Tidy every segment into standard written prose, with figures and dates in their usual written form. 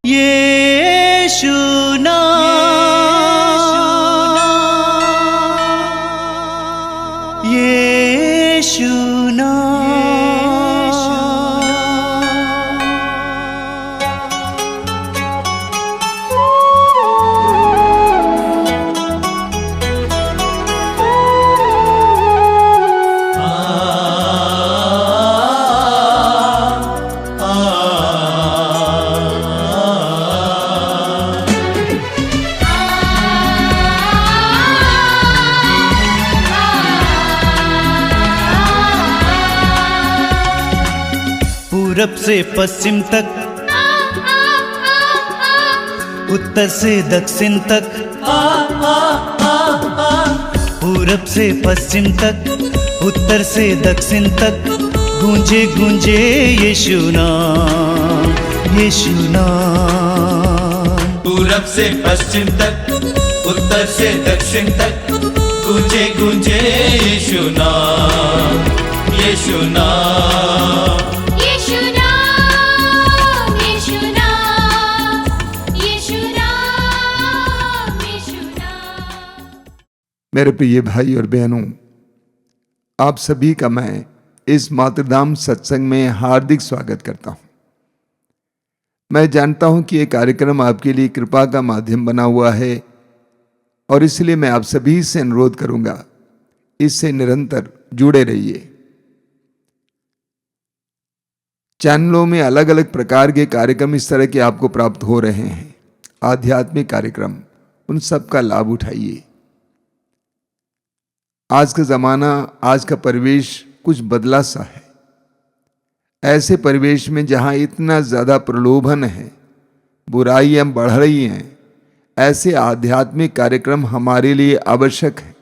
यीशु नाम, यीशु पूरब से पश्चिम तक, उत्तर से दक्षिण तक, पूरब से पश्चिम तक, उत्तर से दक्षिण तक, गूंजे गूंजे यीशु नाम, यीशु नाम। पूरब से पश्चिम तक, उत्तर से दक्षिण तक, गूंजे गूंजे यीशु नाम, यीशु नाम। मेरे प्रिय भाई और बहनों, आप सभी का मैं इस मातृधाम सत्संग में हार्दिक स्वागत करता हूं। मैं जानता हूं कि ये कार्यक्रम आपके लिए कृपा का माध्यम बना हुआ है और इसलिए मैं आप सभी से अनुरोध करूंगा, इससे निरंतर जुड़े रहिए। चैनलों में अलग अलग प्रकार के कार्यक्रम इस तरह के आपको प्राप्त हो रहे हैं, आध्यात्मिक कार्यक्रम, उन सब का लाभ उठाइए। आज का ज़माना, आज का परिवेश कुछ बदला सा है। ऐसे परिवेश में जहाँ इतना ज़्यादा प्रलोभन है, बुराइयाँ बढ़ रही हैं, ऐसे आध्यात्मिक कार्यक्रम हमारे लिए आवश्यक है।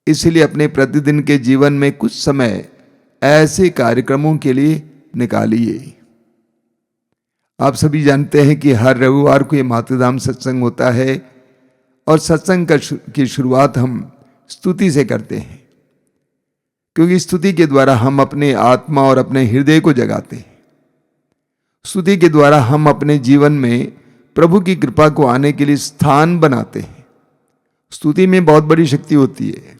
इसलिए अपने प्रतिदिन के जीवन में कुछ समय ऐसे कार्यक्रमों के लिए निकालिए। आप सभी जानते हैं कि हर रविवार को ये मातृधाम सत्संग होता है और सत्संग की शुरुआत हम स्तुति से करते हैं, क्योंकि स्तुति के द्वारा हम अपने आत्मा और अपने हृदय को जगाते हैं। स्तुति के द्वारा हम अपने जीवन में प्रभु की कृपा को आने के लिए स्थान बनाते हैं। स्तुति में बहुत बड़ी शक्ति होती है,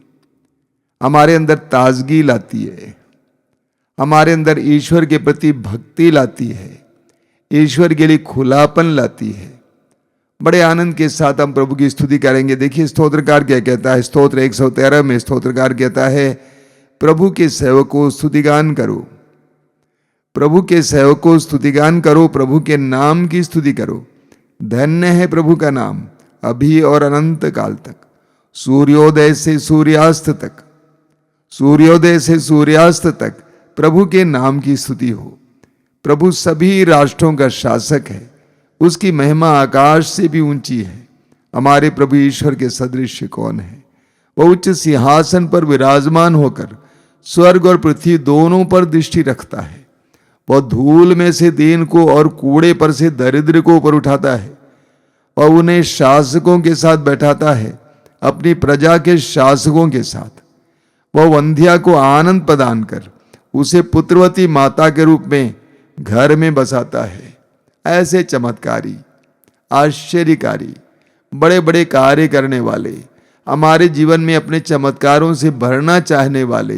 हमारे अंदर ताजगी लाती है, हमारे अंदर ईश्वर के प्रति भक्ति लाती है, ईश्वर के लिए खुलापन लाती है। बड़े आनंद के साथ हम प्रभु की स्तुति करेंगे। देखिए स्तोत्रकार क्या कहता है, स्तोत्र 113 में स्तोत्रकार कहता है, प्रभु के सेवकों स्तुतिगान करो, प्रभु के सेवकों स्तुतिगान करो, प्रभु के नाम की स्तुति करो। धन्य है प्रभु का नाम अभी और अनंत काल तक, सूर्योदय से सूर्यास्त तक, सूर्योदय से सूर्यास्त तक प्रभु के नाम की स्तुति हो। प्रभु सभी राष्ट्रों का शासक है, उसकी महिमा आकाश से भी ऊंची है। हमारे प्रभु ईश्वर के सदृश कौन है? वह उच्च सिंहासन पर विराजमान होकर स्वर्ग और पृथ्वी दोनों पर दृष्टि रखता है। वह धूल में से दीन को और कूड़े पर से दरिद्र को ऊपर उठाता है और उन्हें शासकों के साथ बैठाता है, अपनी प्रजा के शासकों के साथ। वह वंध्या को आनंद प्रदान कर उसे पुत्रवती माता के रूप में घर में बसाता है। ऐसे चमत्कारी, आश्चर्यकारी, बड़े बड़े कार्य करने वाले, हमारे जीवन में अपने चमत्कारों से भरना चाहने वाले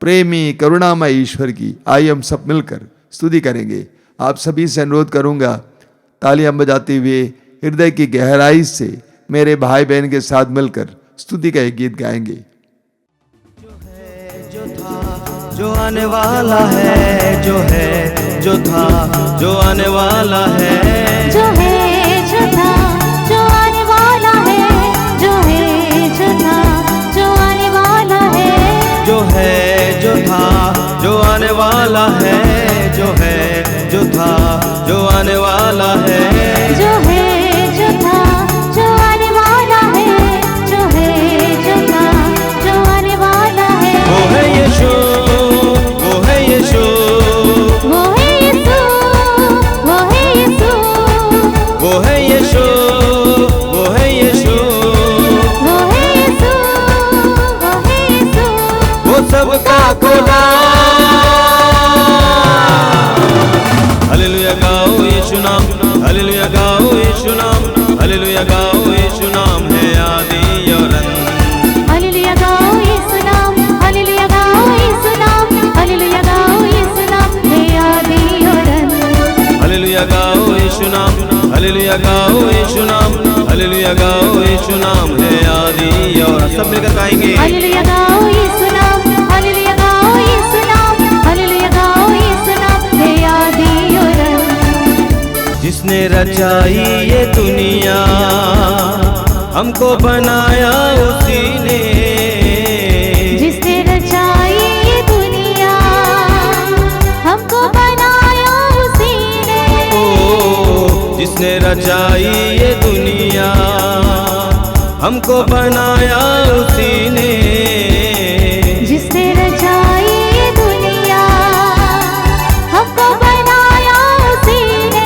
प्रेमी करुणामय ईश्वर की आइए हम सब मिलकर स्तुति करेंगे। आप सभी से अनुरोध करूंगा, तालियां बजाते हुए हृदय की गहराई से मेरे भाई बहन के साथ मिलकर स्तुति का एक गीत गाएंगे। जो आने वाला है, जो है, जो था, जो आने वाला है, जो है, जो था, जो आने वाला है, जो है, जो था, जो आने वाला है, जो है, जो था, जो आने वाला है, जो है, जो था, जो आने वाला है, जो है, जो था, जो आने वाला है, जो है, जो था, जो आने वाला है। वो है यीशु, वो है यीशु, वो है यीशु, वो है यीशु, वो है यीशु, वो है यीशु, वो है यीशु, वो है यीशु, वो सबका खुदा। हालेलुया गाओ यीशु नाम, हालेलुया गाओ यीशु नाम, हालेलुया गाओ यीशु नाम है आदि और अंत। हालेलुया गाओ यीशु नाम, हालेलुया गाओ यीशु नाम, हालेलुया गाओ यीशु नाम है आदि और अंत। हालेलुया गाओ यीशु नाम, हालेलुया गाओ यीशु नाम, हालेलुया गाओ यीशु नाम है आदि और अंत। सब मिलकर गाएंगे। हालेलुया गाओ यीशु नाम, हालेलुया गाओ यीशु नाम, हालेलुया गाओ यीशु नाम है आदि और अंत। जिसने रचाई ये दुनिया हमको बनाया उसी ने, जिसने रचाई ये दुनिया हमको बनाया उसी ने। ओ जिसने रचाई ये दुनिया हमको बनाया उसी ने, जिसने रचाई ये दुनिया हमको बनाया उसी ने।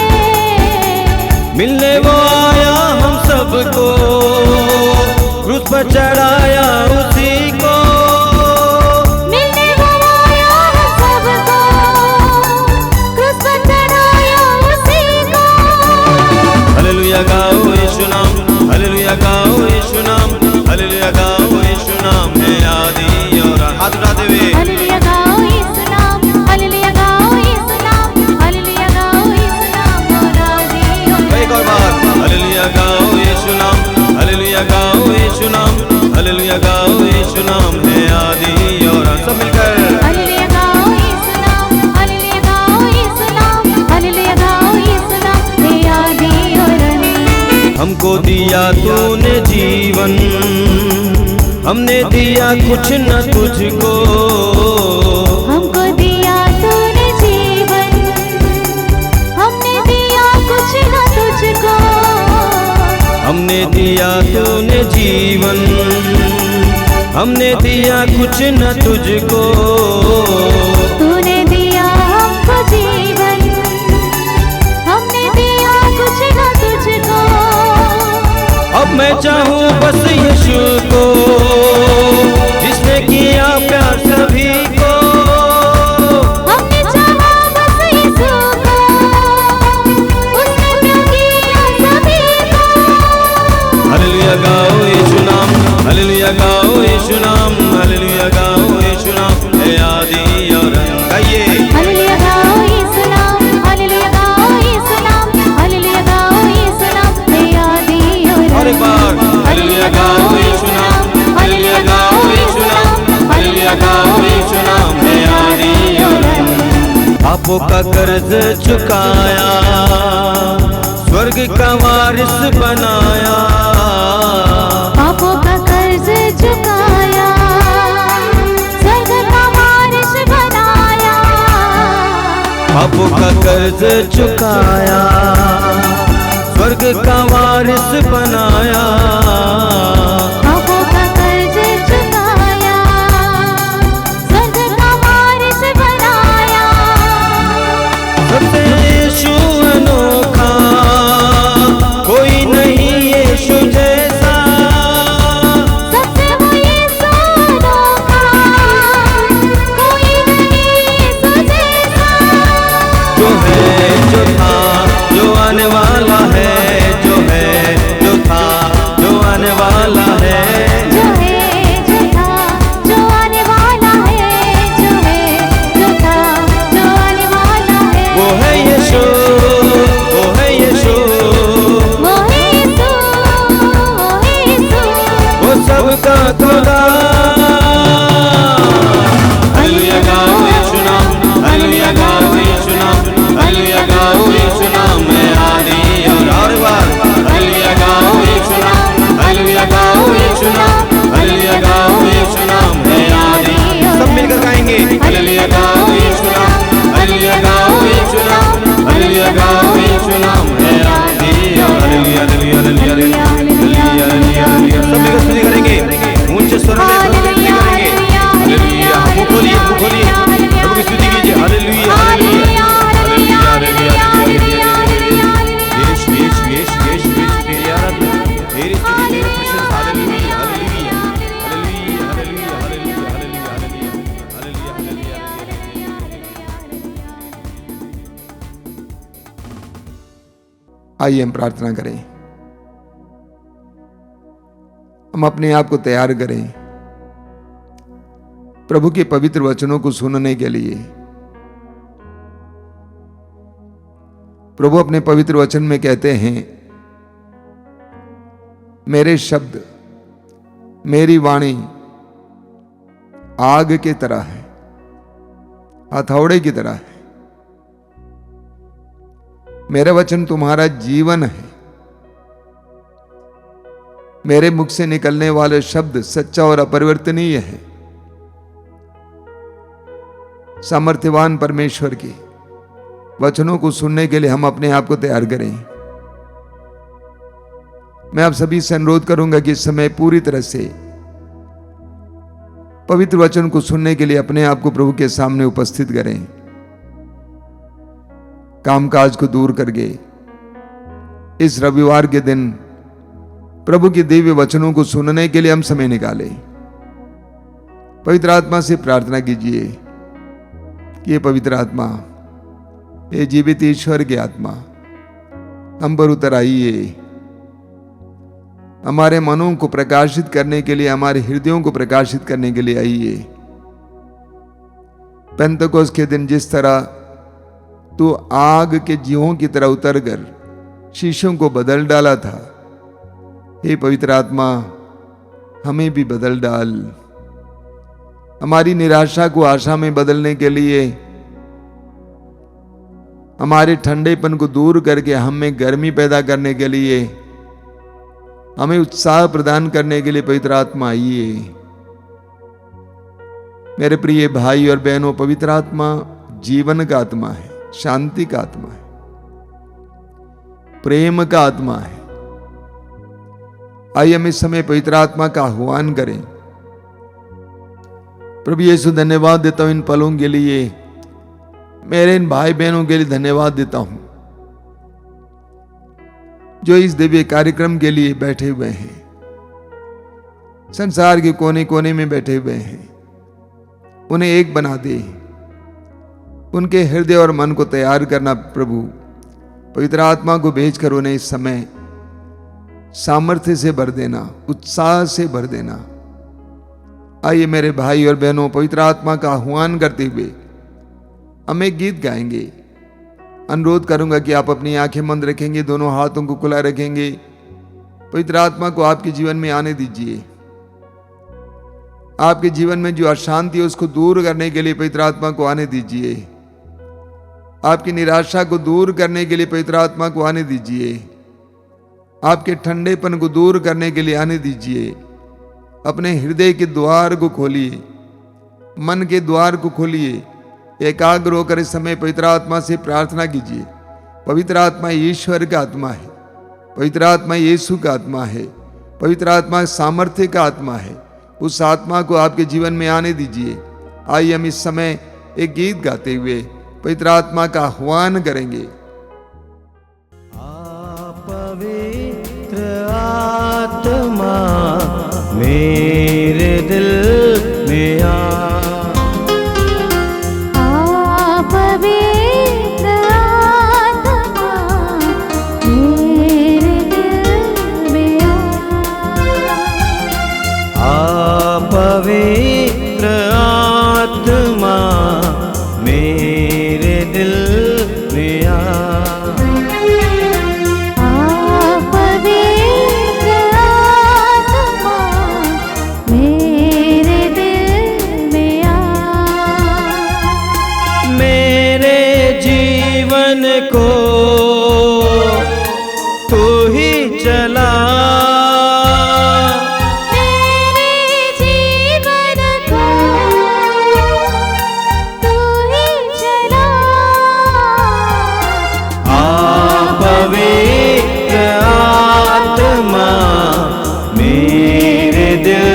मिलने वो आया हम सबको, क्रूस पर चढ़ाया उसी को। मिलने वो आया हम सबको, क्रूस पर चढ़ाया उसी को। हालेलुया गाओ यीशु नाम, हालेलुया गाओ यीशु नाम, हालेलुया गाओ यीशु नाम है आदि और अंत। हाथ उठाते हुए हालेलुया गाओ यीशु नाम, हालेलुया गाओ यीशु नाम, हालेलुया गाओ यीशु नाम और आदि और अंत। एक और बार हालेलुया गाओ यीशु नाम, हालेलुया गाओ यीशु नाम, हालेलुया गाओ यीशु नाम है आदि और अंत। सब मिलकर हालेलुया गाओ यीशु नाम, हालेलुया गाओ यीशु नाम, हालेलुया गाओ यीशु नाम है आदि और अंत। हमको दिया तूने जीवन, हमने दिया कुछ न तुझको। हमको दिया तूने जीवन, हमने दिया कुछ न तुझको। हमने दिया तूने जीवन, हमने दिया कुछ न तुझको। तूने दिया हमको जीवन, हमने दिया कुछ न तुझको। अब मैं चाहूँ बस यीशु को, जिसने किया प्यार सभी को। हमने चाहा बस यीशु को, उसने प्यार किया सभी को। हालेलुया गाओ यीशु नाम, हालेलुया गाओ यीशु नाम, हालेलुया गाओ यीशु नाम है आदि और अंत। गाइए हालेलुया गाओ यीशु नाम, हालेलुया गाओ यीशु नाम, हालेलुया गाओ यीशु नाम है आदि और और एक बार हालेलुया गाओ यीशु नाम, हालेलुया गाओ यीशु नाम, हालेलुया गाओ यीशु नाम है आदि और अंत। पापों का कर्ज चुकाया, स्वर्ग का वारिस बनाया। पापों का कर्ज चुकाया, स्वर्ग का वारिस बनाया। पापों का कर्ज चुकाया, स्वर्ग का वारिस बनाया। पापों का कर्ज चुकाया, स्वर्ग का वारिस बनाया। सबसे यीशु अनोखा, कोई नहीं यीशु जैसा। सबसे वो यीशु अनोखा, कोई नहीं यीशु जैसा। जो है जो था जो आने वाला है, जो है जो था जो आइए हम प्रार्थना करें, हम अपने आप को तैयार करें प्रभु के पवित्र वचनों को सुनने के लिए। प्रभु अपने पवित्र वचन में कहते हैं, मेरे शब्द, मेरी वाणी आग की तरह है, हथौड़े की तरह है। मेरा वचन तुम्हारा जीवन है। मेरे मुख से निकलने वाले शब्द सच्चा और अपरिवर्तनीय है। सामर्थ्यवान परमेश्वर के वचनों को सुनने के लिए हम अपने आप को तैयार करें। मैं आप सभी से अनुरोध करूंगा कि इस समय पूरी तरह से पवित्र वचन को सुनने के लिए अपने आप को प्रभु के सामने उपस्थित करें। कामकाज को दूर करके इस रविवार के दिन प्रभु के दिव्य वचनों को सुनने के लिए हम समय निकालें। पवित्र आत्मा से प्रार्थना कीजिए कि ये पवित्र आत्मा, ये जीवित ईश्वर की आत्मा हम पर उतर आइए, हमारे मनों को प्रकाशित करने के लिए, हमारे हृदयों को प्रकाशित करने के लिए आइए। पेंतकोस्त के दिन जिस तरह तू आग के जीवों की तरह उतरकर शीशों को बदल डाला था, हे पवित्र आत्मा हमें भी बदल डाल। हमारी निराशा को आशा में बदलने के लिए, हमारे ठंडेपन को दूर करके हम में गर्मी पैदा करने के लिए, हमें उत्साह प्रदान करने के लिए पवित्र आत्मा आइए। मेरे प्रिय भाई और बहनों, पवित्र आत्मा जीवन का आत्मा है, शांति का आत्मा है, प्रेम का आत्मा है। आइए हम इस समय पवित्र आत्मा का आह्वान करें। प्रभु यीशु, धन्यवाद देता हूं इन पलों के लिए, मेरे इन भाई बहनों के लिए धन्यवाद देता हूं जो इस दिव्य कार्यक्रम के लिए बैठे हुए हैं, संसार के कोने कोने में बैठे हुए हैं। उन्हें एक बना दे, उनके हृदय और मन को तैयार करना प्रभु। पवित्र आत्मा को भेजकर उन्हें इस समय सामर्थ्य से भर देना, उत्साह से भर देना। आइए मेरे भाई और बहनों, पवित्र आत्मा का आह्वान करते हुए हम एक गीत गाएंगे। अनुरोध करूंगा कि आप अपनी आंखें बंद रखेंगे, दोनों हाथों को खुला रखेंगे। पवित्र आत्मा को आपके जीवन में आने दीजिए। आपके जीवन में जो अशांति है उसको दूर करने के लिए पवित्र आत्मा को आने दीजिए। आपकी निराशा को दूर करने के लिए पवित्र आत्मा को आने दीजिए। आपके ठंडेपन को दूर करने के लिए आने दीजिए। अपने हृदय के द्वार को खोलिए, मन के द्वार को खोलिए। एकाग्र होकर इस समय पवित्र आत्मा से प्रार्थना कीजिए। पवित्र आत्मा ईश्वर का आत्मा है, पवित्र आत्मा यीशु का आत्मा है, पवित्र आत्मा सामर्थ्य का आत्मा है। उस आत्मा को आपके जीवन में आने दीजिए। आइए हम इस समय एक गीत गाते हुए पवित्र आत्मा का आह्वान करेंगे। पवित्र आत्मा मेरे दिल में आ, पवित्र आत्मा मेरे दिल में आ, पवित्र आत्मा मेरे दिल में आ, पवित्र आत्मा मेरे दिल में मेरे जीवन को तू ही चला, मेरे जीवन को तू ही चला। पवित्र आत्मा मेरे दिल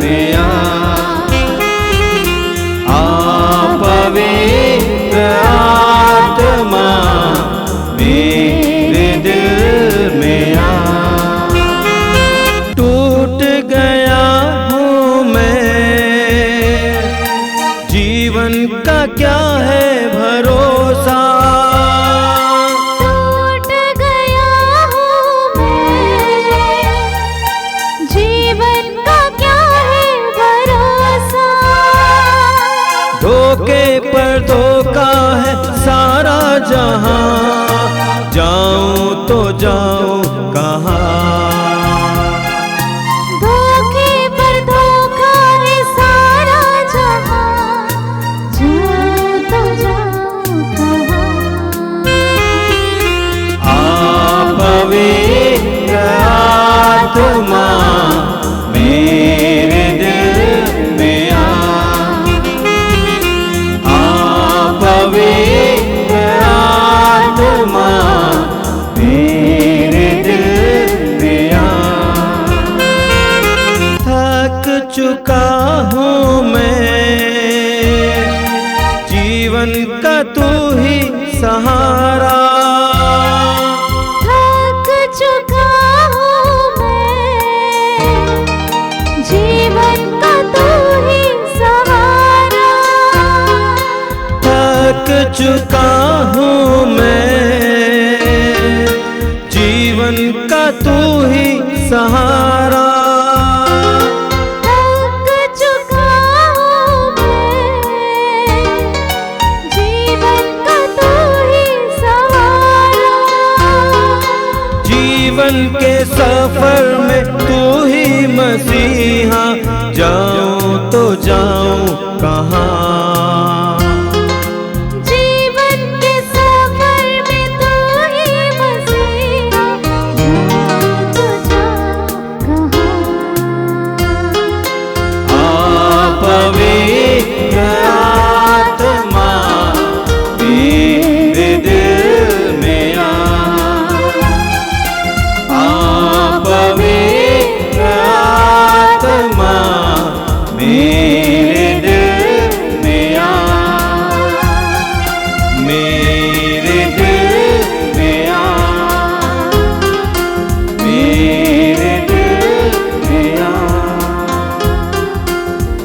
में आ, पवित्र आत्मा जहां, जाऊं तो जाऊं कहाँ। धोखे पर धोखा है सारा जहां, जाऊं तो जाऊं कहाँ। पवित्र आत्मा मेरे दिल में पवित्र आत्मा मेरे दिल में थक चुका हूँ मैं, जीवन का तू ही सहारा। थक चुका हूँ मैं, जीवन का तू ही सहारा। थक चुका हूँ मैं, जीवन का तू ही सहारा। थक चुका हूँ मैं, जीवन का तू ही सहारा। जीवन के सफर में तू ही मसीहा, जाऊं तो जाऊं कहाँ। जीवन के सफर में तू ही मसीहा, जाऊं तो जाऊं कहाँ। पवित्र आत्मा मेरे दिल में पवित्र आत्मा मेरे दिल में मेरे दिल में मेरे दिल में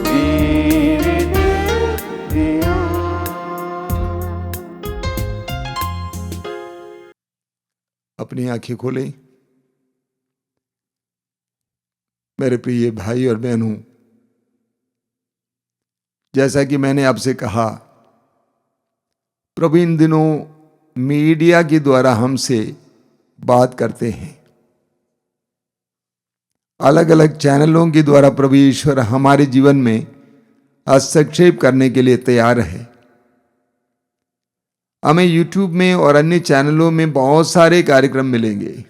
मेरे दिल में अपनी आंखें खोलें। मेरे प्रिय भाई और बहनों, जैसा कि मैंने आपसे कहा, प्रभु इन दिनों मीडिया के द्वारा हमसे बात करते हैं। अलग अलग चैनलों के द्वारा प्रभु ईश्वर हमारे जीवन में हस्तक्षेप करने के लिए तैयार है। हमें YouTube में और अन्य चैनलों में बहुत सारे कार्यक्रम मिलेंगे।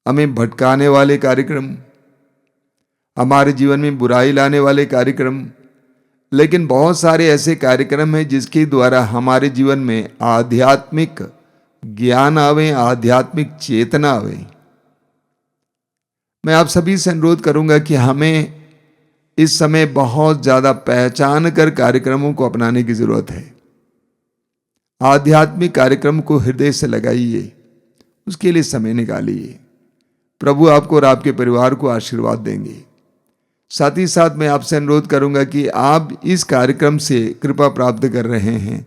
हमें भटकाने वाले कार्यक्रम, हमारे जीवन में बुराई लाने वाले कार्यक्रम, लेकिन बहुत सारे ऐसे कार्यक्रम हैं जिसके द्वारा हमारे जीवन में आध्यात्मिक ज्ञान आवे, आध्यात्मिक चेतना आवे। मैं आप सभी से अनुरोध करूंगा कि हमें इस समय बहुत ज्यादा पहचान कर कार्यक्रमों को अपनाने की जरूरत है। आध्यात्मिक कार्यक्रम को हृदय से लगाइए, उसके लिए समय निकालिए। प्रभु आपको और आपके परिवार को आशीर्वाद देंगे। साथ ही साथ मैं आपसे अनुरोध करूंगा कि आप इस कार्यक्रम से कृपा प्राप्त कर रहे हैं,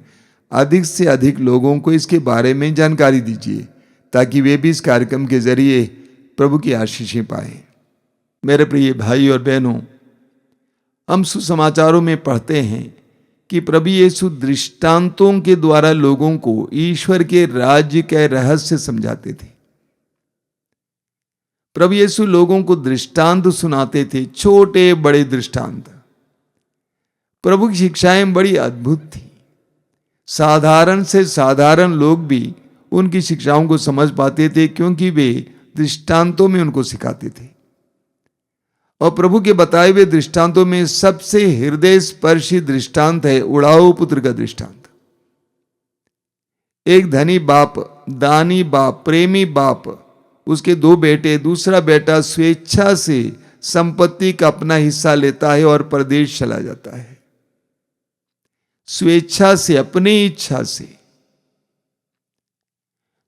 अधिक से अधिक लोगों को इसके बारे में जानकारी दीजिए, ताकि वे भी इस कार्यक्रम के जरिए प्रभु की आशीषें पाएं। मेरे प्रिय भाई और बहनों, हम सुसमाचारों में पढ़ते हैं कि प्रभु यीशु दृष्टांतों के द्वारा लोगों को ईश्वर के राज्य के रहस्य समझाते थे। प्रभु यीशु लोगों को दृष्टांत सुनाते थे, छोटे बड़े दृष्टांत। प्रभु की शिक्षाएं बड़ी अद्भुत थी। साधारण से साधारण लोग भी उनकी शिक्षाओं को समझ पाते थे, क्योंकि वे दृष्टांतों में उनको सिखाते थे। और प्रभु के बताए हुए दृष्टांतों में सबसे हृदय स्पर्शी दृष्टांत है उड़ाऊ पुत्र का दृष्टांत। एक धनी बाप, दानी बाप, प्रेमी बाप, उसके दो बेटे, दूसरा बेटा स्वेच्छा से संपत्ति का अपना हिस्सा लेता है और परदेश चला जाता है। स्वेच्छा से, अपनी इच्छा से।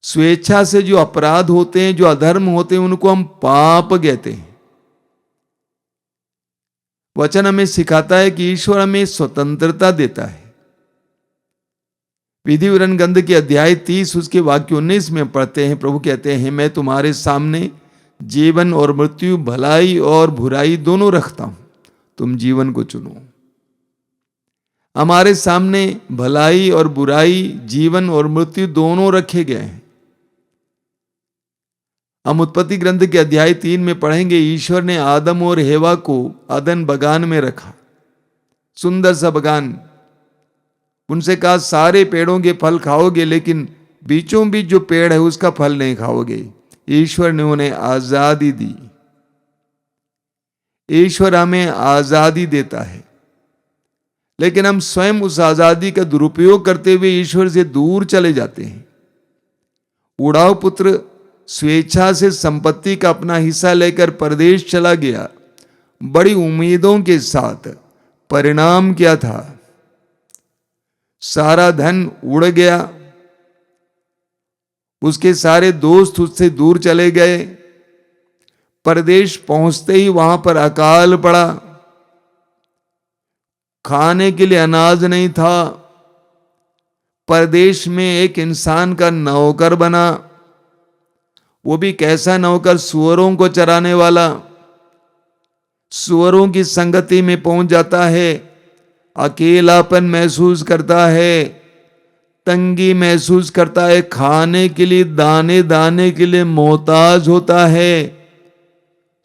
स्वेच्छा से जो अपराध होते हैं, जो अधर्म होते हैं, उनको हम पाप कहते हैं। वचन हमें सिखाता है कि ईश्वर हमें स्वतंत्रता देता है। विधि विवरण ग्रंथ के अध्याय 30 उसके वाक्य 19 में पढ़ते हैं, प्रभु कहते हैं, मैं तुम्हारे सामने जीवन और मृत्यु, भलाई और बुराई दोनों रखता हूं, तुम जीवन को चुनो। हमारे सामने भलाई और बुराई, जीवन और मृत्यु दोनों रखे गए हैं। हम उत्पत्ति ग्रंथ के अध्याय 3 में पढ़ेंगे, ईश्वर ने आदम और हेवा को अदन बगान में रखा, सुंदर सा बगान। उनसे कहा सारे पेड़ों के फल खाओगे, लेकिन बीचों बीच जो पेड़ है उसका फल नहीं खाओगे। ईश्वर ने उन्हें आजादी दी। ईश्वर हमें आजादी देता है, लेकिन हम स्वयं उस आजादी का दुरुपयोग करते हुए ईश्वर से दूर चले जाते हैं। उड़ाव पुत्र स्वेच्छा से संपत्ति का अपना हिस्सा लेकर परदेश चला गया, बड़ी उम्मीदों के साथ। परिणाम क्या था? सारा धन उड़ गया, उसके सारे दोस्त उससे दूर चले गए। परदेश पहुंचते ही वहां पर अकाल पड़ा, खाने के लिए अनाज नहीं था। परदेश में एक इंसान का नौकर बना, वो भी कैसा नौकर? सुअरों को चराने वाला। सुअरों की संगति में पहुंच जाता है, अकेलापन महसूस करता है, तंगी महसूस करता है, खाने के लिए दाने दाने के लिए मोहताज होता है।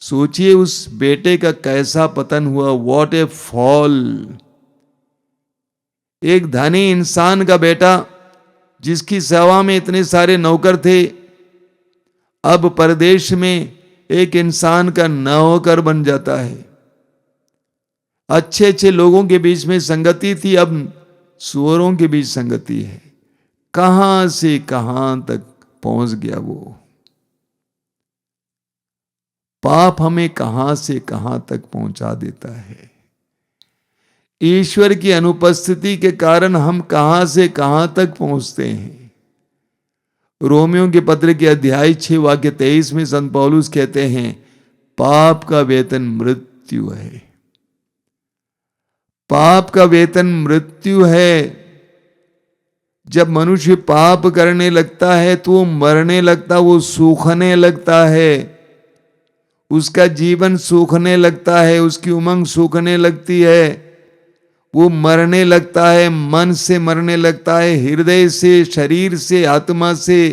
सोचिए उस बेटे का कैसा पतन हुआ। What A fall! एक धनी इंसान का बेटा जिसकी सेवा में इतने सारे नौकर थे, अब परदेश में एक इंसान का नौकर बन जाता है। अच्छे अच्छे लोगों के बीच में संगति थी, अब सुअरों के बीच संगति है। कहां से कहां तक पहुंच गया वो। पाप हमें कहां से कहां तक पहुंचा देता है। ईश्वर की अनुपस्थिति के कारण हम कहां से कहां तक पहुंचते हैं। रोमियों के पत्र के अध्याय 6 वाक्य 23 में संत पौलुस कहते हैं, पाप का वेतन मृत्यु है। पाप का वेतन मृत्यु है। जब मनुष्य पाप करने लगता है तो वो मरने लगता, वो सूखने लगता है, उसका जीवन सूखने लगता है, उसकी उमंग सूखने लगती है, वो मरने लगता है, मन से मरने लगता है, हृदय से, शरीर से, आत्मा से।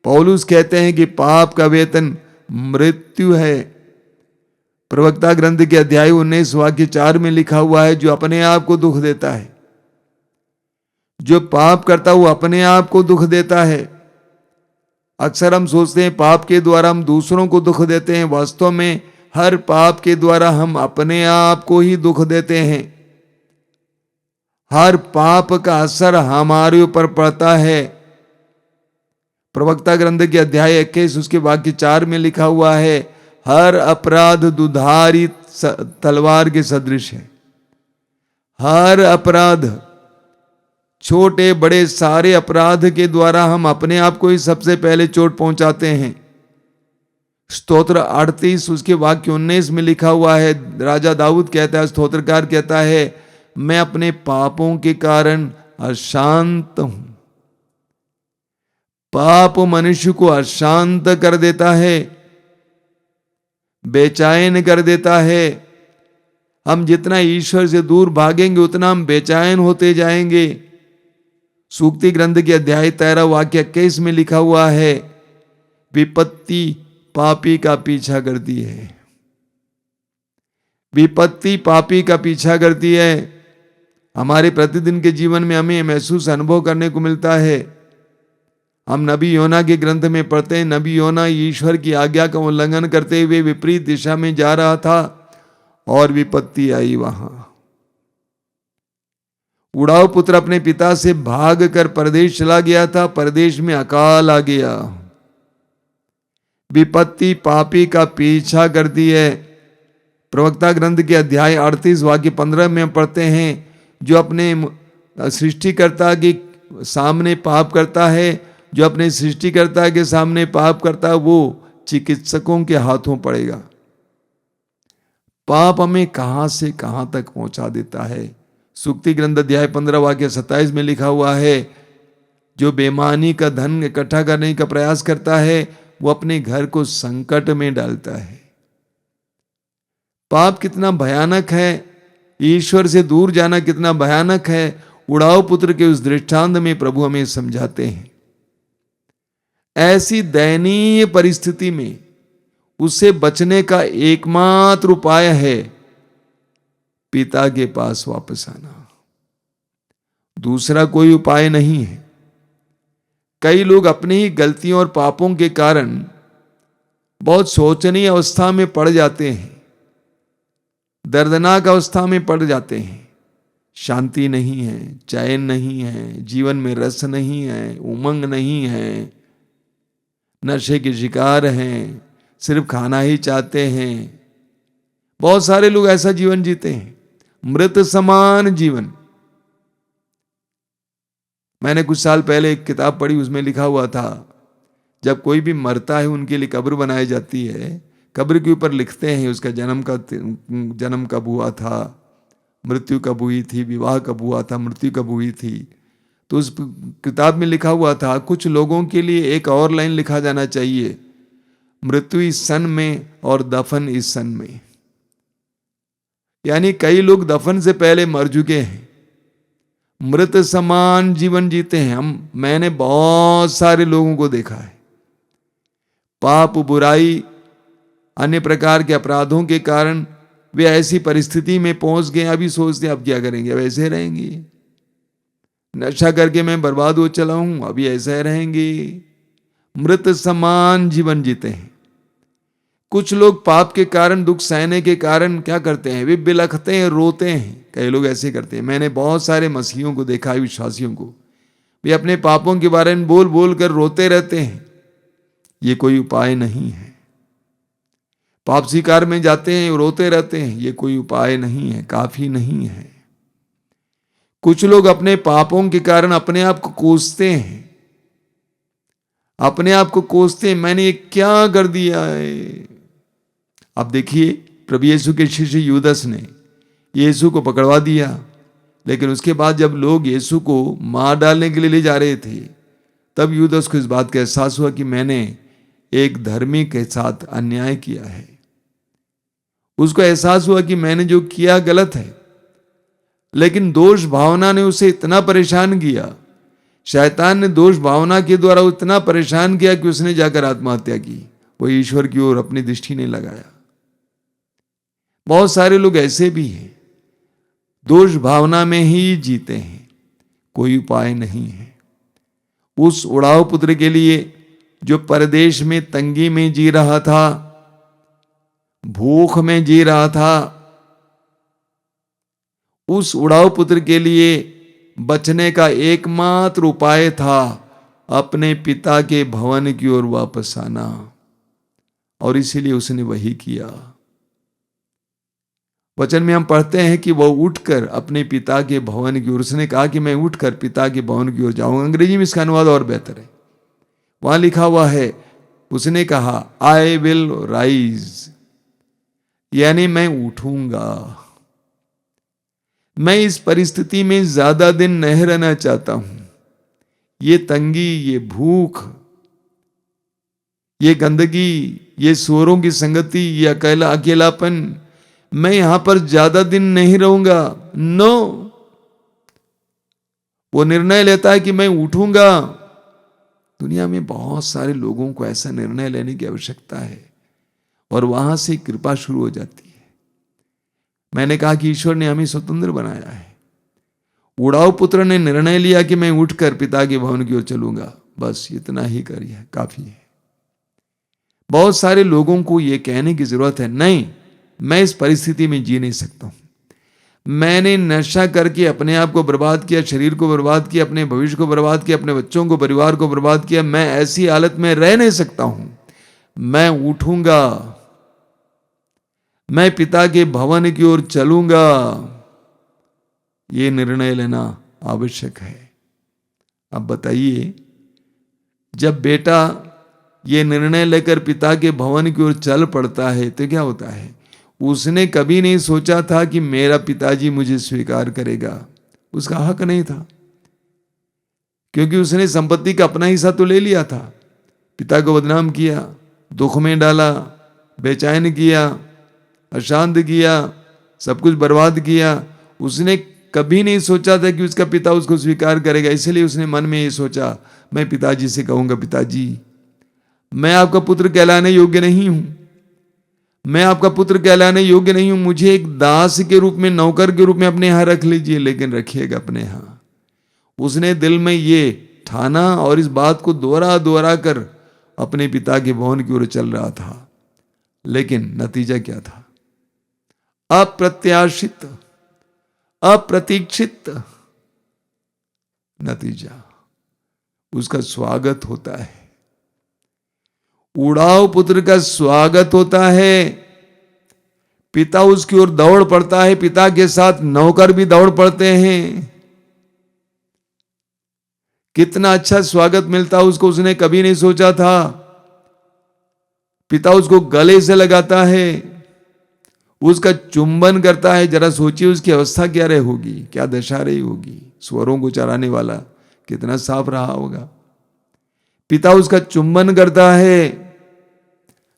पौलुस कहते हैं कि पाप का वेतन मृत्यु है। प्रवक्ता ग्रंथ के अध्याय 19 वाक्य 4 में लिखा हुआ है, जो अपने आप को दुख देता है, जो पाप करता है वो अपने आप को दुख देता है। अक्सर हम सोचते हैं पाप के द्वारा हम दूसरों को दुख देते हैं। वास्तव में हर पाप के द्वारा हम अपने आप को ही दुख देते हैं। हर पाप का असर हमारे ऊपर पड़ता है। प्रवक्ता ग्रंथ के अध्याय 21 उसके वाक्य 4 में लिखा हुआ है, हर अपराध दुधारी तलवार के सदृश है। हर अपराध, छोटे बड़े सारे अपराध के द्वारा हम अपने आप को ही सबसे पहले चोट पहुंचाते हैं। स्तोत्र 38 उसके वाक्य 19 में लिखा हुआ है, राजा दाऊद कहता है, स्तोत्रकार कहता है, मैं अपने पापों के कारण अशांत हूं। पाप मनुष्य को अशांत कर देता है, बेचैन कर देता है। हम जितना ईश्वर से दूर भागेंगे उतना हम बेचैन होते जाएंगे। सूक्ति ग्रंथ के अध्याय 13 वाक्य 21 में लिखा हुआ है, विपत्ति पापी का पीछा करती है। विपत्ति पापी का पीछा करती है। हमारे प्रतिदिन के जीवन में हमें महसूस अनुभव करने को मिलता है। हम नबी योना के ग्रंथ में पढ़ते हैं, नबी योना ईश्वर की आज्ञा का उल्लंघन करते हुए विपरीत दिशा में जा रहा था और विपत्ति आई वहां। उड़ाव पुत्र अपने पिता से भाग कर परदेश चला गया था, परदेश में अकाल आ गया। विपत्ति पापी का पीछा करती है। प्रवक्ता ग्रंथ के अध्याय 38 वाक्य 15 में पढ़ते हैं, जो अपने सृष्टिकर्ता के सामने पाप करता है, जो अपने सृष्टिकर्ता के सामने पाप करता है, वो चिकित्सकों के हाथों पड़ेगा। पाप हमें कहां से कहां तक पहुंचा देता है। सूक्ति ग्रंथ अध्याय 15 वाक्य 27 में लिखा हुआ है, जो बेईमानी का धन इकट्ठा करने का प्रयास करता है वो अपने घर को संकट में डालता है। पाप कितना भयानक है ईश्वर से दूर जाना कितना भयानक है, उड़ाऊ पुत्र के उस दृष्टांत में प्रभु हमें समझाते हैं। ऐसी दयनीय परिस्थिति में उससे बचने का एकमात्र उपाय है पिता के पास वापस आना, दूसरा कोई उपाय नहीं है। कई लोग अपनी ही गलतियों और पापों के कारण बहुत शोचनीय अवस्था में पड़ जाते हैं, दर्दनाक अवस्था में पड़ जाते हैं। शांति नहीं है, चैन नहीं है, जीवन में रस नहीं है, उमंग नहीं है, नशे के शिकार हैं, सिर्फ खाना ही चाहते हैं। बहुत सारे लोग ऐसा जीवन जीते हैं, मृत समान जीवन। मैंने कुछ साल पहले एक किताब पढ़ी, उसमें लिखा हुआ था जब कोई भी मरता है उनके लिए कब्र बनाई जाती है, कब्र के ऊपर लिखते हैं उसका जन्म कब हुआ था, मृत्यु कब हुई थी, विवाह कब हुआ था, मृत्यु कब हुई थी। तो उस किताब में लिखा हुआ था कुछ लोगों के लिए एक और लाइन लिखा जाना चाहिए, मृत्यु इस सन में और दफन इस सन में। यानी कई लोग दफन से पहले मर चुके हैं, मृत समान जीवन जीते हैं। मैंने बहुत सारे लोगों को देखा है, पाप, बुराई, अन्य प्रकार के अपराधों के कारण वे ऐसी परिस्थिति में पहुंच गए, अभी सोचते अब क्या करेंगे, वैसे रहेंगे। नशा करके मैं बर्बाद हो चला हूं, अभी ऐसे रहेंगे। मृत समान जीवन जीते हैं। कुछ लोग पाप के कारण, दुख सहने के कारण क्या करते हैं, वे बिलखते हैं, रोते हैं। कई लोग ऐसे करते हैं। मैंने बहुत सारे मसीहियों को देखा है, विश्वासियों को, वे अपने पापों के बारे में बोल बोल कर रोते रहते हैं। ये कोई उपाय नहीं है। पाप स्वीकार में जाते हैं, रोते रहते हैं, ये कोई उपाय नहीं है, काफी नहीं है। कुछ लोग अपने पापों के कारण अपने आप को कोसते हैं, अपने आप को कोसते हैं, मैंने ये क्या कर दिया है। अब देखिए, प्रभु यीशु के शिष्य यूदस ने यीशु को पकड़वा दिया, लेकिन उसके बाद जब लोग यीशु को मार डालने के लिए ले जा रहे थे, तब यूदस को इस बात का एहसास हुआ कि मैंने एक धर्मी के साथ अन्याय किया है। उसको एहसास हुआ कि मैंने जो किया गलत है, लेकिन दोष भावना ने उसे इतना परेशान किया, शैतान ने दोष भावना के द्वारा इतना परेशान किया कि उसने जाकर आत्महत्या की। वो ईश्वर की ओर अपनी दृष्टि नहीं लगाया। बहुत सारे लोग ऐसे भी हैं, दोष भावना में ही जीते हैं, कोई उपाय नहीं है। उस उड़ाऊ पुत्र के लिए जो परदेश में तंगी में जी रहा था, भूख में जी रहा था, उस उड़ाऊ पुत्र के लिए बचने का एकमात्र उपाय था अपने पिता के भवन की ओर वापस आना, और इसीलिए उसने वही किया। वचन में हम पढ़ते हैं कि वह उठकर अपने पिता के भवन की ओर, उसने कहा कि मैं उठकर पिता के भवन की ओर जाऊंगा। अंग्रेजी में इसका अनुवाद और बेहतर है, वहां लिखा हुआ है, उसने कहा आई विल राइज, यानी मैं उठूंगा। मैं इस परिस्थिति में ज्यादा दिन नहीं रहना चाहता हूं। ये तंगी, ये भूख, ये गंदगी, ये सूअरों की संगति, ये अकेलापन, मैं यहां पर ज्यादा दिन नहीं रहूंगा। नो, वो निर्णय लेता है कि मैं उठूंगा। दुनिया में बहुत सारे लोगों को ऐसा निर्णय लेने की आवश्यकता है, और वहां से कृपा शुरू हो जाती है। मैंने कहा कि ईश्वर ने हमें स्वतंत्र बनाया है। उड़ाऊ पुत्र ने निर्णय लिया कि मैं उठकर पिता के भवन की ओर चलूंगा, बस इतना ही करिए, काफी है। बहुत सारे लोगों को यह कहने की जरूरत है, नहीं, मैं इस परिस्थिति में जी नहीं सकता हूं। मैंने नशा करके अपने आप को बर्बाद किया, शरीर को बर्बाद किया, अपने भविष्य को बर्बाद किया, अपने बच्चों को, परिवार को बर्बाद किया। मैं ऐसी हालत में रह नहीं सकता हूं। मैं उठूंगा, मैं पिता के भवन की ओर चलूंगा। यह निर्णय लेना आवश्यक है। अब बताइए, जब बेटा ये निर्णय लेकर पिता के भवन की ओर चल पड़ता है तो क्या होता है? उसने कभी नहीं सोचा था कि मेरा पिताजी मुझे स्वीकार करेगा। उसका हक नहीं था, क्योंकि उसने संपत्ति का अपना हिस्सा तो ले लिया था। पिता को बदनाम किया, दुख में डाला, बेचैन किया, अशांत किया, सब कुछ बर्बाद किया। उसने कभी नहीं सोचा था कि उसका पिता उसको स्वीकार करेगा, इसलिए उसने मन में ये सोचा, मैं पिताजी से कहूंगा, पिताजी मैं आपका पुत्र कहलाने योग्य नहीं हूं, मैं आपका पुत्र कहलाने योग्य नहीं हूं, मुझे एक दास के रूप में, नौकर के रूप में अपने यहां रख लीजिए, लेकिन रखिएगा अपने यहां। उसने दिल में ये ठाना और इस बात को दोहरा दोहरा कर अपने पिता के भवन की ओर चल रहा था। लेकिन नतीजा क्या था? अप्रत्याशित, अप्रतीक्षित नतीजा। उसका स्वागत होता है, उड़ाव पुत्र का स्वागत होता है। पिता उसकी ओर दौड़ पड़ता है, पिता के साथ नौकर भी दौड़ पड़ते हैं। कितना अच्छा स्वागत मिलता उसको, उसने कभी नहीं सोचा था। पिता उसको गले से लगाता है, उसका चुंबन करता है। जरा सोचिए उसकी अवस्था क्या रही होगी, क्या दशा रही होगी। स्वरों को चराने वाला कितना साफ रहा होगा। पिता उसका चुंबन करता है,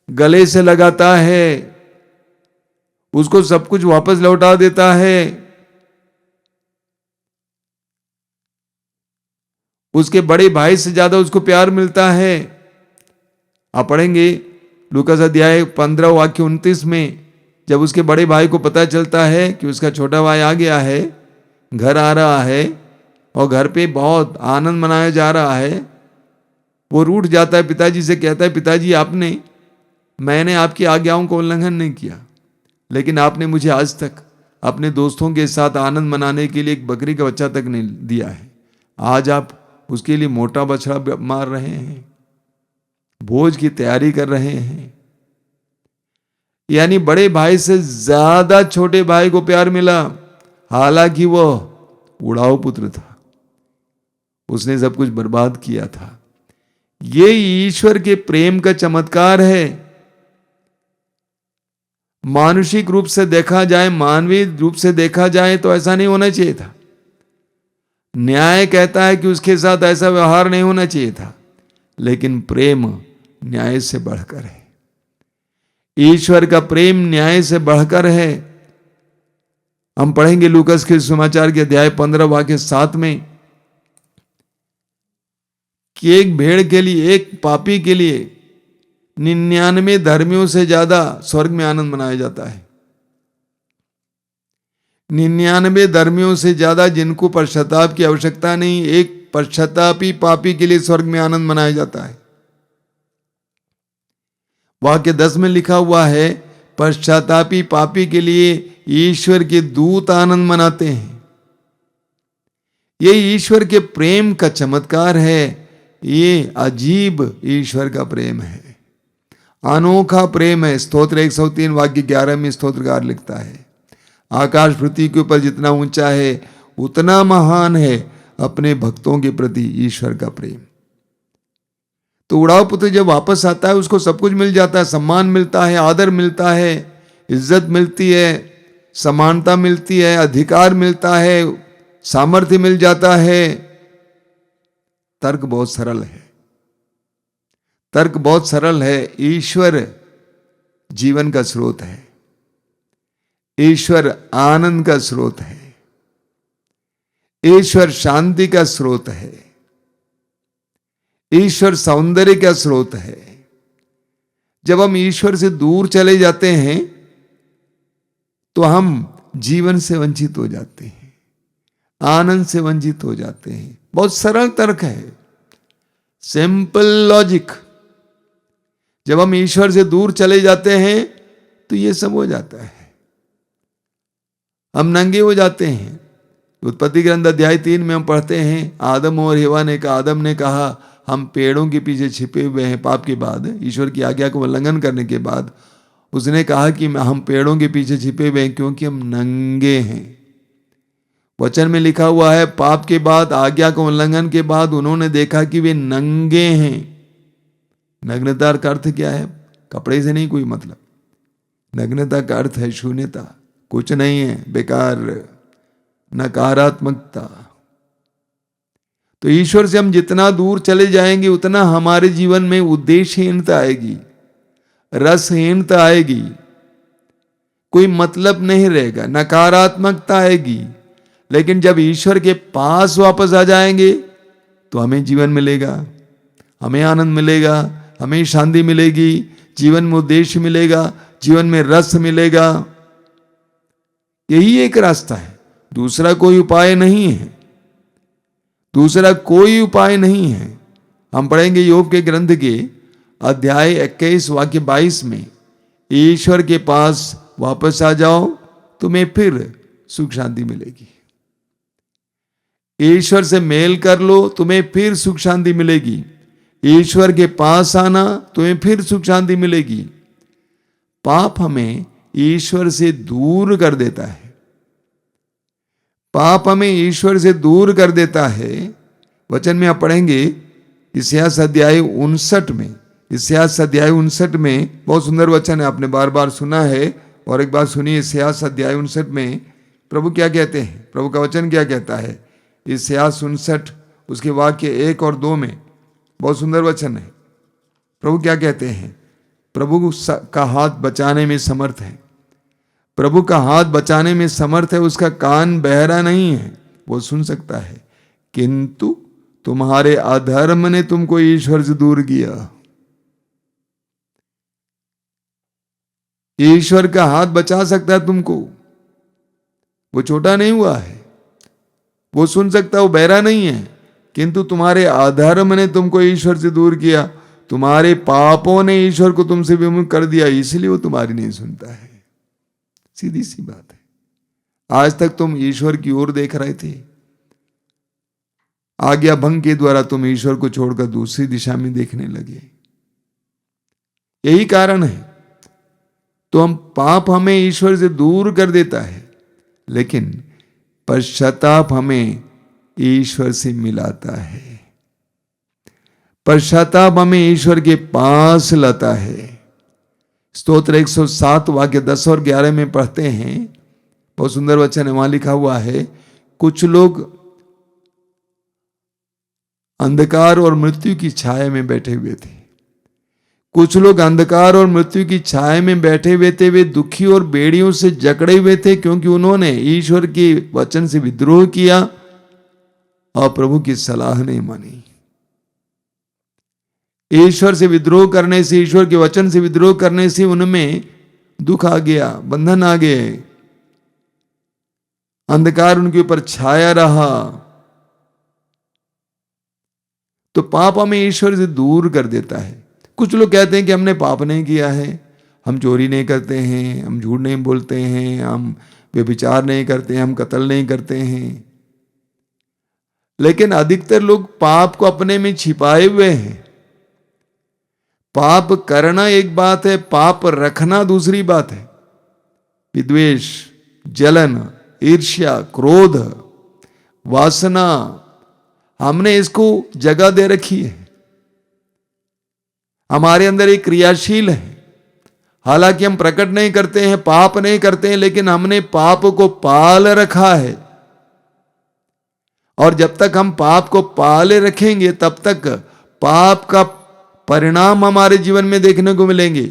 गले से लगाता है, उसको सब कुछ वापस लौटा देता है। उसके बड़े भाई से ज्यादा उसको प्यार मिलता है। आप पढ़ेंगे लूकास अध्याय 15 वाक्य 29 में, जब उसके बड़े भाई को पता चलता है कि उसका छोटा भाई आ गया है, घर आ रहा है और घर पे बहुत आनंद मनाया जा रहा है, वो रूठ जाता है, पिताजी से कहता है, पिताजी मैंने आपकी आज्ञाओं का उल्लंघन नहीं किया, लेकिन आपने मुझे आज तक अपने दोस्तों के साथ आनंद मनाने के लिए एक बकरी का बच्चा तक नहीं दिया है। आज आप उसके लिए मोटा बछड़ा मार रहे हैं, भोज की तैयारी कर रहे हैं। यानी बड़े भाई से ज्यादा छोटे भाई को प्यार मिला, हालांकि वह उड़ाऊ पुत्र था, उसने सब कुछ बर्बाद किया था। ये ईश्वर के प्रेम का चमत्कार है। मानुषिक रूप से देखा जाए, मानवीय रूप से देखा जाए तो ऐसा नहीं होना चाहिए था। न्याय कहता है कि उसके साथ ऐसा व्यवहार नहीं होना चाहिए था, लेकिन प्रेम न्याय से बढ़कर है। ईश्वर का प्रेम न्याय से बढ़कर है। हम पढ़ेंगे लूकास के समाचार के अध्याय 15 वाक्य 7 में कि एक भेड़ के लिए, एक पापी के लिए 99 धर्मियों से ज्यादा स्वर्ग में आनंद मनाया जाता है। 99 धर्मियों से ज्यादा, जिनको पश्चाताप की आवश्यकता नहीं, एक पश्चातापी पापी के लिए स्वर्ग में आनंद मनाया जाता है। वाक्य 10 में लिखा हुआ है, पश्चातापी पापी के लिए ईश्वर के दूत आनंद मनाते हैं। ये ईश्वर के प्रेम का चमत्कार है। ये अजीब ईश्वर का प्रेम है, अनोखा प्रेम है। स्तोत्र 103 वाक्य 11 में स्तोत्रकार लिखता है, आकाश पृथ्वी के ऊपर जितना ऊंचा है उतना महान है अपने भक्तों के प्रति ईश्वर का प्रेम। तो उड़ाव पुत्र जब वापस आता है, उसको सब कुछ मिल जाता है, सम्मान मिलता है, आदर मिलता है, इज्जत मिलती है, समानता मिलती है, अधिकार मिलता है, सामर्थ्य मिल जाता है। तर्क बहुत सरल है, तर्क बहुत सरल है। ईश्वर जीवन का स्रोत है, ईश्वर आनंद का स्रोत है, ईश्वर शांति का स्रोत है, ईश्वर सौंदर्य का स्रोत है। जब हम ईश्वर से दूर चले जाते हैं तो हम जीवन से वंचित हो जाते हैं, आनंद से वंचित हो जाते हैं। बहुत सरल तर्क है, सिंपल लॉजिक। जब हम ईश्वर से दूर चले जाते हैं तो ये सब हो जाता है, हम नंगे हो जाते हैं। उत्पत्ति ग्रंथ अध्याय 3 में हम पढ़ते हैं, आदम और हवा ने कहा, आदम ने कहा हम पेड़ों के पीछे छिपे हुए हैं। पाप के बाद, ईश्वर की आज्ञा को उल्लंघन करने के बाद उसने कहा कि हम पेड़ों के पीछे छिपे हुए हैं क्योंकि हम नंगे हैं। वचन में लिखा हुआ है, पाप के बाद, आज्ञा का उल्लंघन के बाद उन्होंने देखा कि वे नंगे हैं। नग्नता का अर्थ क्या है? कपड़े से नहीं कोई मतलब। नग्नता का अर्थ है शून्यता, कुछ नहीं है, बेकार, नकारात्मकता। तो ईश्वर से हम जितना दूर चले जाएंगे उतना हमारे जीवन में उद्देश्यहीनता आएगी, रसहीनता आएगी, कोई मतलब नहीं रहेगा, नकारात्मकता आएगी। लेकिन जब ईश्वर के पास वापस आ जाएंगे तो हमें जीवन मिलेगा, हमें आनंद मिलेगा, हमें शांति मिलेगी, जीवन में उद्देश्य मिलेगा, जीवन में रस मिलेगा। यही एक रास्ता है, दूसरा कोई उपाय नहीं है, दूसरा कोई उपाय नहीं है। हम पढ़ेंगे योग के ग्रंथ के अध्याय 21 वाक्य 22 में, ईश्वर के पास वापस आ जाओ तुम्हें फिर सुख शांति मिलेगी। ईश्वर से मेल कर लो तुम्हें फिर सुख शांति मिलेगी। ईश्वर के पास आना तुम्हें फिर सुख शांति मिलेगी। पाप हमें ईश्वर से दूर कर देता है, पाप हमें ईश्वर से दूर कर देता है। वचन में आप पढ़ेंगे इसायाह अध्याय 59 में, इसायाह अध्याय 59 में बहुत सुंदर वचन है, आपने बार बार सुना है और एक बार सुनिए। इसायाह अध्याय 59 में प्रभु क्या कहते हैं, प्रभु का वचन क्या कहता है। इसायाह 59 उसके वाक्य 1 और 2 में बहुत सुंदर वचन है। प्रभु क्या कहते हैं, प्रभु का हाथ बचाने में समर्थ है, प्रभु का हाथ बचाने में समर्थ है, उसका कान बहरा नहीं है, वो सुन सकता है, किंतु तुम्हारे अधर्म ने तुमको ईश्वर से दूर किया। ईश्वर का हाथ बचा सकता है तुमको, वो छोटा नहीं हुआ है, वो सुन सकता है, वो बहरा नहीं है, किंतु तुम्हारे अधर्म ने तुमको ईश्वर से दूर किया, तुम्हारे पापों ने ईश्वर को तुमसे विमुख कर दिया, इसलिए वो तुम्हारी नहीं सुनता है। सीधी सी बात है। आज तक तुम ईश्वर की ओर देख रहे थे, आज्ञा भंग के द्वारा तुम ईश्वर को छोड़कर दूसरी दिशा में देखने लगे। यही कारण है तो हम पाप हमें ईश्वर से दूर कर देता है, लेकिन पश्चाताप हमें ईश्वर से मिलाता है, पश्चाताप हमें ईश्वर के पास लाता है। स्तोत्र 107 वाक्य 10 और 11 में पढ़ते हैं, बहुत सुंदर वचन है, वहां लिखा हुआ है, कुछ लोग अंधकार और मृत्यु की छाया में बैठे हुए थे, कुछ लोग अंधकार और मृत्यु की छाया में बैठे हुए थे, वे दुखी और बेड़ियों से जकड़े हुए थे, क्योंकि उन्होंने ईश्वर के वचन से विद्रोह किया और प्रभु की सलाह नहीं मानी। ईश्वर से विद्रोह करने से, ईश्वर के वचन से विद्रोह करने से उनमें दुख आ गया, बंधन आ गए, अंधकार उनके ऊपर छाया रहा। तो पाप हमें ईश्वर से दूर कर देता है। कुछ लोग कहते हैं कि हमने पाप नहीं किया है, हम चोरी नहीं करते हैं, हम झूठ नहीं बोलते हैं, हम व्यभिचार नहीं करते हैं, हम कत्ल नहीं करते हैं, लेकिन अधिकतर लोग पाप को अपने में छिपाए हुए हैं। पाप करना एक बात है, पाप रखना दूसरी बात है। विद्वेष, जलन, ईर्ष्या, क्रोध, वासना, हमने इसको जगह दे रखी है, हमारे अंदर एक क्रियाशील है। हालांकि हम प्रकट नहीं करते हैं, पाप नहीं करते हैं, लेकिन हमने पाप को पाल रखा है। और जब तक हम पाप को पाले रखेंगे तब तक पाप का परिणाम हमारे जीवन में देखने को मिलेंगे।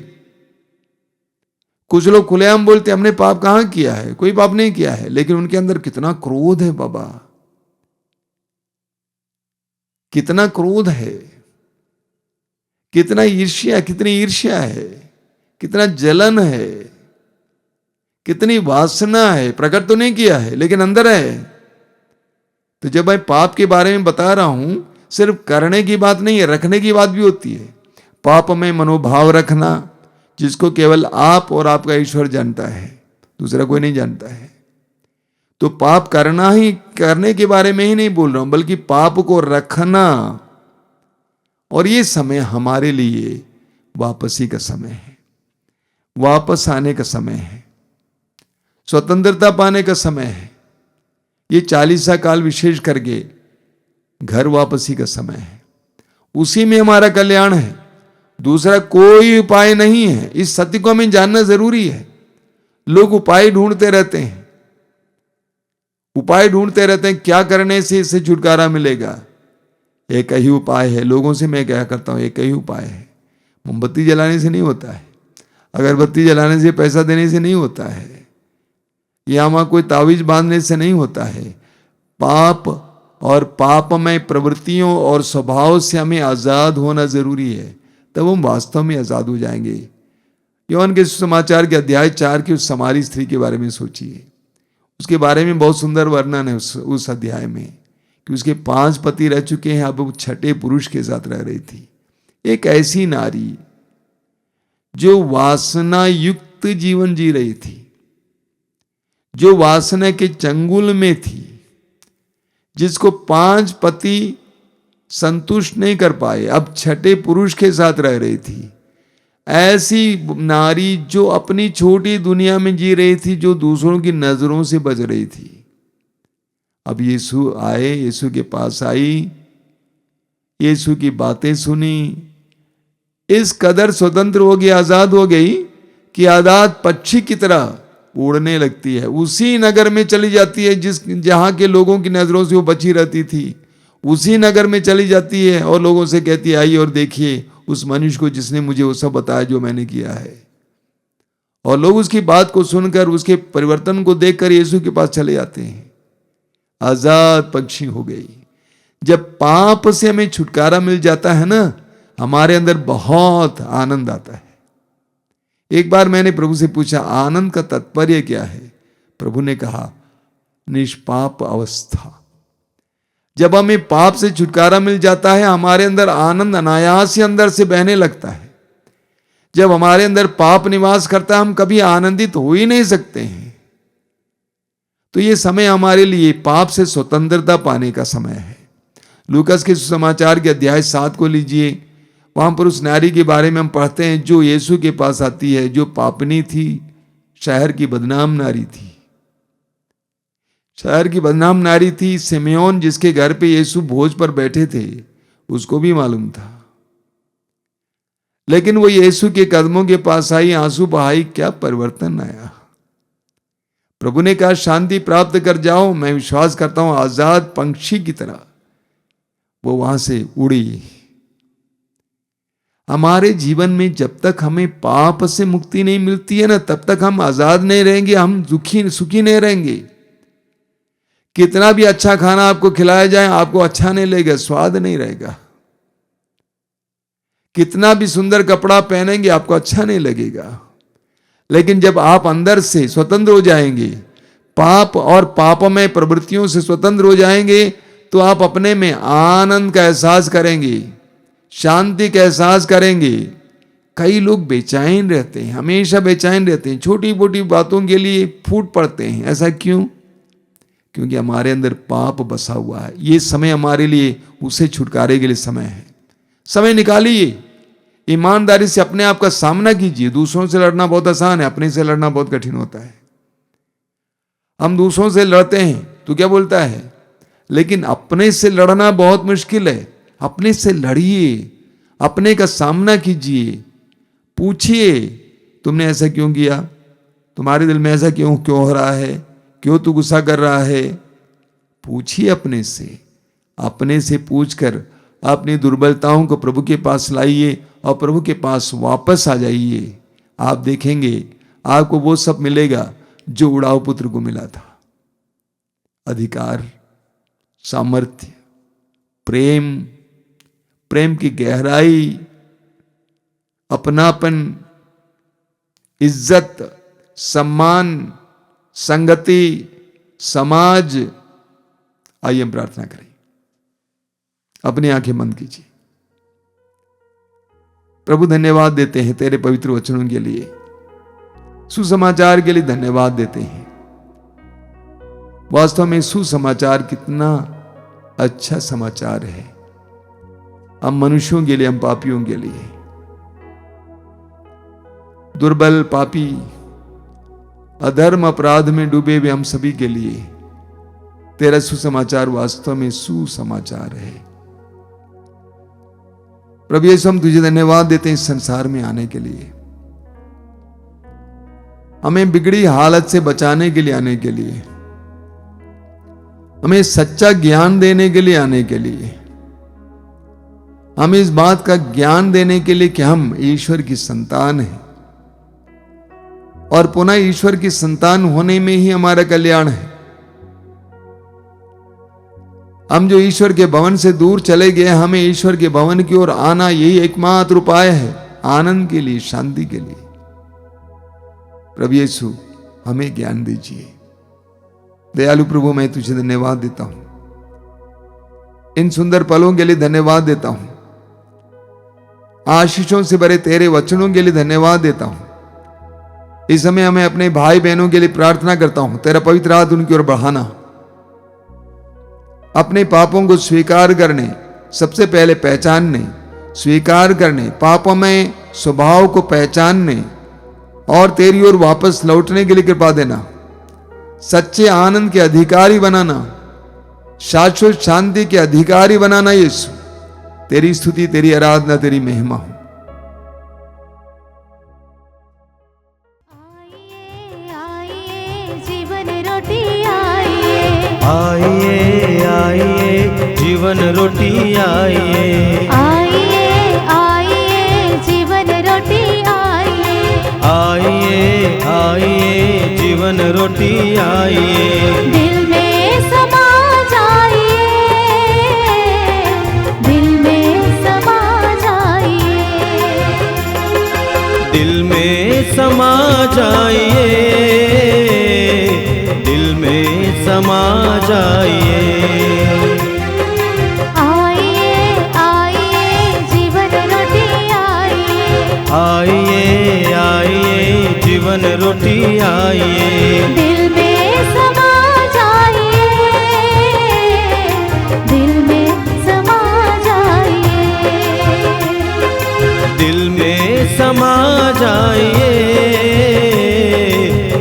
कुछ लोग खुलेआम बोलते हमने पाप कहां किया है, कोई पाप नहीं किया है, लेकिन उनके अंदर कितना क्रोध है बाबा, कितना क्रोध है, कितना ईर्ष्या, कितनी ईर्ष्या है, कितना जलन है, कितनी वासना है। प्रकट तो नहीं किया है लेकिन अंदर है। तो जब मैं पाप के बारे में बता रहा हूं, सिर्फ करने की बात नहीं है, रखने की बात भी होती है। पाप में मनोभाव रखना, जिसको केवल आप और आपका ईश्वर जानता है, दूसरा कोई नहीं जानता है। तो पाप करना ही, करने के बारे में ही नहीं बोल रहा हूं, बल्कि पाप को रखना। और ये समय हमारे लिए वापसी का समय है, वापस आने का समय है, स्वतंत्रता पाने का समय है। ये 40 काल विशेष करके घर वापसी का समय है, उसी में हमारा कल्याण है, दूसरा कोई उपाय नहीं है। इस सत्य को हमें जानना जरूरी है। लोग उपाय ढूंढते रहते हैं, उपाय ढूंढते रहते हैं, क्या करने से इससे छुटकारा मिलेगा। एक ही उपाय है। लोगों से मैं क्या करता हूं, एक ही उपाय है, मोमबत्ती जलाने से नहीं होता है। अगरबत्ती जलाने से, पैसा देने से नहीं होता है, या वहां कोई तावीज बांधने से नहीं होता है। पाप और पापमय प्रवृत्तियों और स्वभाव से हमें आजाद होना जरूरी है, तब हम वास्तव में आजाद हो जाएंगे। यूहन्ना के सुसमाचार के अध्याय 4 की उस समारी स्त्री के बारे में सोचिए। उसके बारे में बहुत सुंदर वर्णन है उस अध्याय में कि उसके 5 पति रह चुके हैं, अब वो 6ठे पुरुष के साथ रह रही थी। एक ऐसी नारी जो वासना युक्त जीवन जी रही थी, जो वासना के चंगुल में थी, जिसको 5 पति संतुष्ट नहीं कर पाए, अब 6ठे पुरुष के साथ रह रही थी। ऐसी नारी जो अपनी छोटी दुनिया में जी रही थी, जो दूसरों की नजरों से बच रही थी। अब यीशु आए, यीशु के पास आई, यीशु की बातें सुनी, इस कदर स्वतंत्र हो गई, आजाद हो गई कि आजाद पक्षी की तरह उड़ने लगती है। उसी नगर में चली जाती है जहां के लोगों की नजरों से वो बची रहती थी। उसी नगर में चली जाती है और लोगों से कहती है, आइए और देखिए उस मनुष्य को जिसने मुझे वो सब बताया जो मैंने किया है। और लोग उसकी बात को सुनकर, उसके परिवर्तन को देखकर यीशु के पास चले जाते हैं। आजाद पक्षी हो गई। जब पाप से हमें छुटकारा मिल जाता है ना, हमारे अंदर बहुत आनंद आता है। एक बार मैंने प्रभु से पूछा, आनंद का तात्पर्य क्या है? प्रभु ने कहा, निष्पाप अवस्था। जब हमें पाप से छुटकारा मिल जाता है, हमारे अंदर आनंद अनायास ही अंदर से बहने लगता है। जब हमारे अंदर पाप निवास करता है, हम कभी आनंदित हो ही नहीं सकते हैं। तो ये समय हमारे लिए पाप से स्वतंत्रता पाने का समय है। लूकास के सुसमाचार के अध्याय 7 को लीजिए। वहां पर उस नारी के बारे में हम पढ़ते हैं जो यीशु के पास आती है, जो पापनी थी, शहर की बदनाम नारी थी। शहर की बदनाम नारी थी। सिमेओन जिसके घर पे यीशु भोज पर बैठे थे, उसको भी मालूम था। लेकिन वो यीशु के कदमों के पास आई, आंसू बहाई। क्या परिवर्तन आया! प्रभु ने कहा, शांति प्राप्त कर जाओ। मैं विश्वास करता हूं आजाद पंछी की तरह वो वहां से उड़ी। हमारे जीवन में जब तक हमें पाप से मुक्ति नहीं मिलती है ना, तब तक हम आजाद नहीं रहेंगे, हम सुखी नहीं रहेंगे। कितना भी अच्छा खाना आपको खिलाया जाए, आपको अच्छा नहीं लगेगा, स्वाद नहीं रहेगा। कितना भी सुंदर कपड़ा पहनेंगे, आपको अच्छा नहीं लगेगा। लेकिन जब आप अंदर से स्वतंत्र हो जाएंगे, पाप और पापमय प्रवृत्तियों से स्वतंत्र हो जाएंगे, तो आप अपने में आनंद का एहसास करेंगे, शांति का एहसास करेंगे। कई लोग बेचैन रहते हैं, हमेशा बेचैन रहते हैं, छोटी मोटी बातों के लिए फूट पड़ते हैं। ऐसा क्यों? क्योंकि हमारे अंदर पाप बसा हुआ है। ये समय हमारे लिए उसे छुटकारे के लिए समय है। समय निकालिए, ईमानदारी से अपने आप का सामना कीजिए। दूसरों से लड़ना बहुत आसान है, अपने से लड़ना बहुत कठिन होता है। हम दूसरों से लड़ते हैं तो क्या बोलता है, लेकिन अपने से लड़ना बहुत मुश्किल है। अपने से लड़िए, अपने का सामना कीजिए, पूछिए तुमने ऐसा क्यों किया, तुम्हारे दिल में ऐसा क्यों हो रहा है, क्यों तू गुस्सा कर रहा है। पूछिए अपने से पूछकर अपनी दुर्बलताओं को प्रभु के पास लाइए और प्रभु के पास वापस आ जाइए। आप देखेंगे आपको वो सब मिलेगा जो उड़ाऊ पुत्र को मिला था। अधिकार, सामर्थ्य, प्रेम की गहराई, अपनापन, इज्जत, सम्मान, संगति, समाज। आइए हम प्रार्थना करें। अपनी आंखें बंद कीजिए। प्रभु धन्यवाद देते हैं तेरे पवित्र वचनों के लिए, सुसमाचार के लिए धन्यवाद देते हैं। वास्तव में सुसमाचार कितना अच्छा समाचार है, हम मनुष्यों के लिए, हम पापियों के लिए, दुर्बल पापी अधर्म अपराध में डूबे हुए हम सभी के लिए तेरा सुसमाचार वास्तव में सुसमाचार है। प्रभु यीशु, हम तुझे धन्यवाद देते हैं इस संसार में आने के लिए, हमें बिगड़ी हालत से बचाने के लिए आने के लिए, हमें सच्चा ज्ञान देने के लिए आने के लिए, हमें इस बात का ज्ञान देने के लिए कि हम ईश्वर की संतान हैं, और पुनः ईश्वर की संतान होने में ही हमारा कल्याण है। हम जो ईश्वर के भवन से दूर चले गए, हमें ईश्वर के भवन की ओर आना यही एकमात्र उपाय है, आनंद के लिए, शांति के लिए। प्रभु यीशु हमें ज्ञान दीजिए। दयालु प्रभु, मैं तुझे धन्यवाद देता हूं, इन सुंदर पलों के लिए धन्यवाद देता हूं, आशीषों से भरे तेरे वचनों के लिए धन्यवाद देता हूं। इस समय हमें अपने भाई बहनों के लिए प्रार्थना करता हूं, तेरा पवित्र हाथ उनकी ओर बढ़ाना, अपने पापों को स्वीकार करने, सबसे पहले पहचानने, स्वीकार करने, पापों में स्वभाव को पहचानने और तेरी ओर वापस लौटने के लिए कृपा देना, सच्चे आनंद के अधिकारी बनाना, शाश्वत शांति के अधिकारी बनाना। यीशु, तेरी स्तुति, तेरी आराधना, तेरी महिमा हो। आइए जीवन रोटी आइए, आइए आइए जीवन रोटी आइए, आइए आइए जीवन रोटी आइए, आइए आइए जीवन रोटी आइए। दिल में समा जाइए, दिल में समा जाइए, दिल में समा जाइए, दिल में समा जाइए। आइए आइए जीवन रोटी आइए, आइए आइए जीवन रोटी आइए। दिल में समा जाइए, दिल में समा जाइए, दिल में समा जाइए,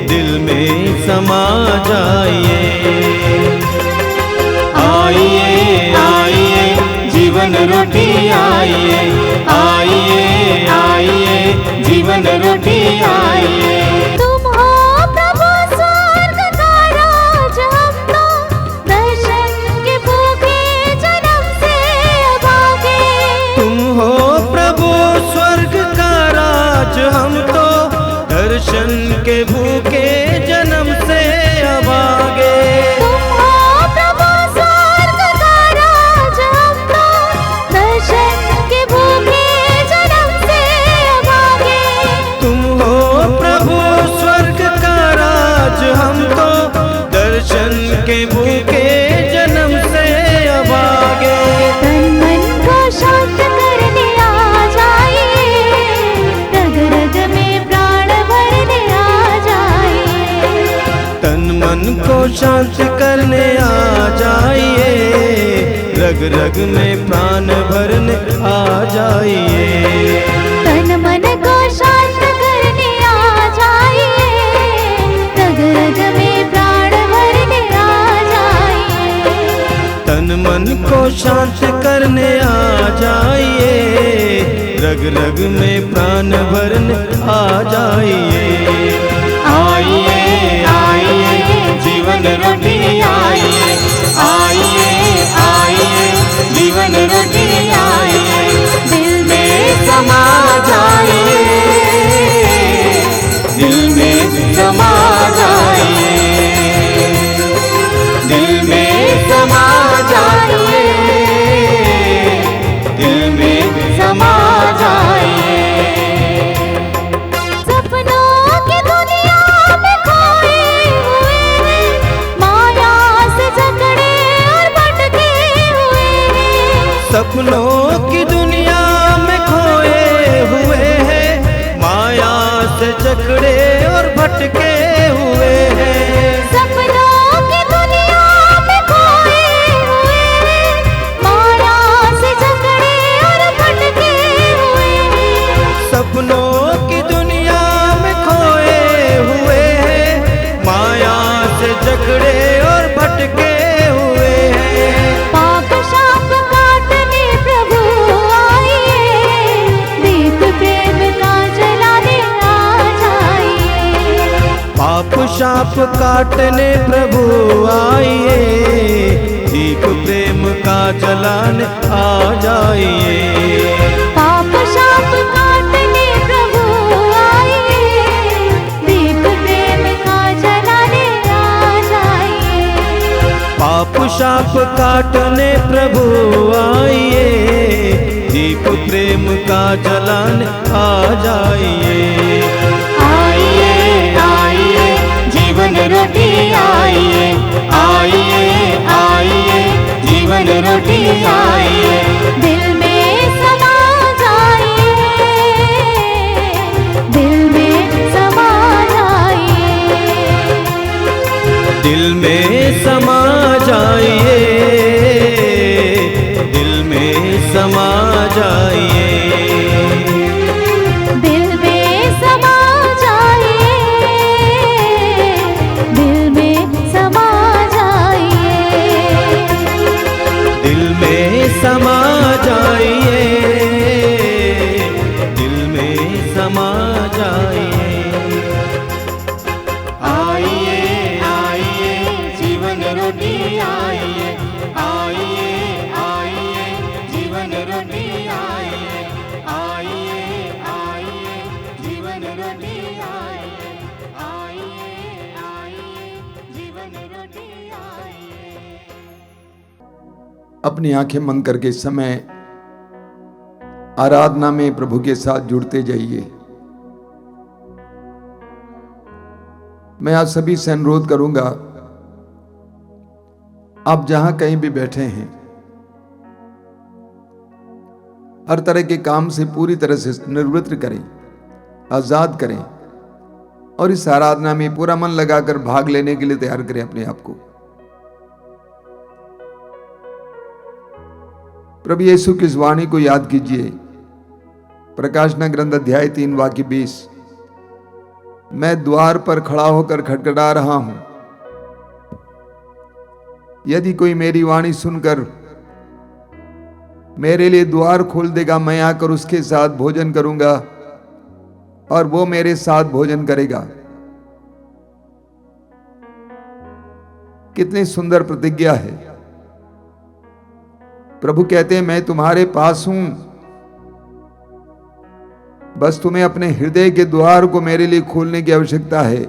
दिल में समा जाइए। आइए आइए जीवन रोटी आइए, आइए आइए जीवन रोटी आइए। तुम हो प्रभु स्वर्ग का राज, हम तो दर्शन के भूखे जन्म से अभागे। तुम हो प्रभु स्वर्ग का राज, हम तो दर्शन के भूखे जन्म से अभागे। तुम हो प्रभु स्वर्ग का राज, हम तो दर्शन के भूखे जन्म से अभागे। तुम हो प्रभु स्वर्ग का राज, हम तो दर्शन के भूखे जन्म से अभागे। तन मन को शांत करने आ जाइए, रग रग में प्राण भरने आ जाइए, तन मन को शांत करने आ जाइए, रग रग में प्राण भरने आ जाइए। तन मन को शांत करने आ जाइए, रग रग में प्राण भरने आ जाइए, तन मन को शांत करने आ जाइए, रग रग में प्राण भरने आ जाइए। आइए आइए जीवन रोटी आइए, आइए आइए जीवन रोटी आइए। दिल में समा जाइए, दिल में समा जाइए, दिल में समा जाइए, दिल में समा जाइए। सपनों की दुनिया में खोए हुए हैं, माया से जकड़े और भटके हुए हैं। सपनों की दुनिया में खोए हुए हैं, माया से जकड़े और भटके हुए हैं। सपनों की दुनिया में खोए हुए हैं, माया से जकड़े और भटके हुए हैं। सपनों की दुनिया में खोए हुए हैं, माया से जकड़े और भटके हुए हैं। पाप शाप काटने प्रभु आइए, दीप प्रेम का जलाने आ जाइए। पाप शाप काटने प्रभु आइए, दीप प्रेम का जलाने आ जाइए। पाप शाप काटने प्रभु आइए, दीप बांटने प्रभु आइए, दीप प्रेम का जलाने आ जाइए। आइए आइए जीवन रोटी आइए, आइए आइए जीवन रोटी आइए, दिल में समा जाइए, दिल में समा जाइए, दिल में समा जाइए, दिल में समा जाइए, दिल में समा जाइए, दिल में समा जाइए, दिल में समा जाइए, दिल में समा जाइए। आइए आइए जीवन रोटी आइए, आइए आइए जीवन रोटी आइए, आइए आइए जीवन रोटी आइए, आइए आइए जीवन रोटी आइए। अपनी आंखें बंद करके इस समय आराधना में प्रभु के साथ जुड़ते जाइए। मैं आप सभी से अनुरोध करूंगा, आप जहां कहीं भी बैठे हैं, हर तरह के काम से पूरी तरह से निवृत्त करें, आजाद करें और इस आराधना में पूरा मन लगाकर भाग लेने के लिए तैयार करें अपने आप को। प्रभु यीशु की इस वाणी को याद कीजिए। प्रकाशना ग्रंथ अध्याय 3 वाक्य 20, मैं द्वार पर खड़ा होकर खटखटा रहा हूं, यदि कोई मेरी वाणी सुनकर मेरे लिए द्वार खोल देगा, मैं आकर उसके साथ भोजन करूंगा और वो मेरे साथ भोजन करेगा। कितनी सुंदर प्रतिज्ञा है। प्रभु कहते हैं, मैं तुम्हारे पास हूं, बस तुम्हें अपने हृदय के द्वार को मेरे लिए खोलने की आवश्यकता है।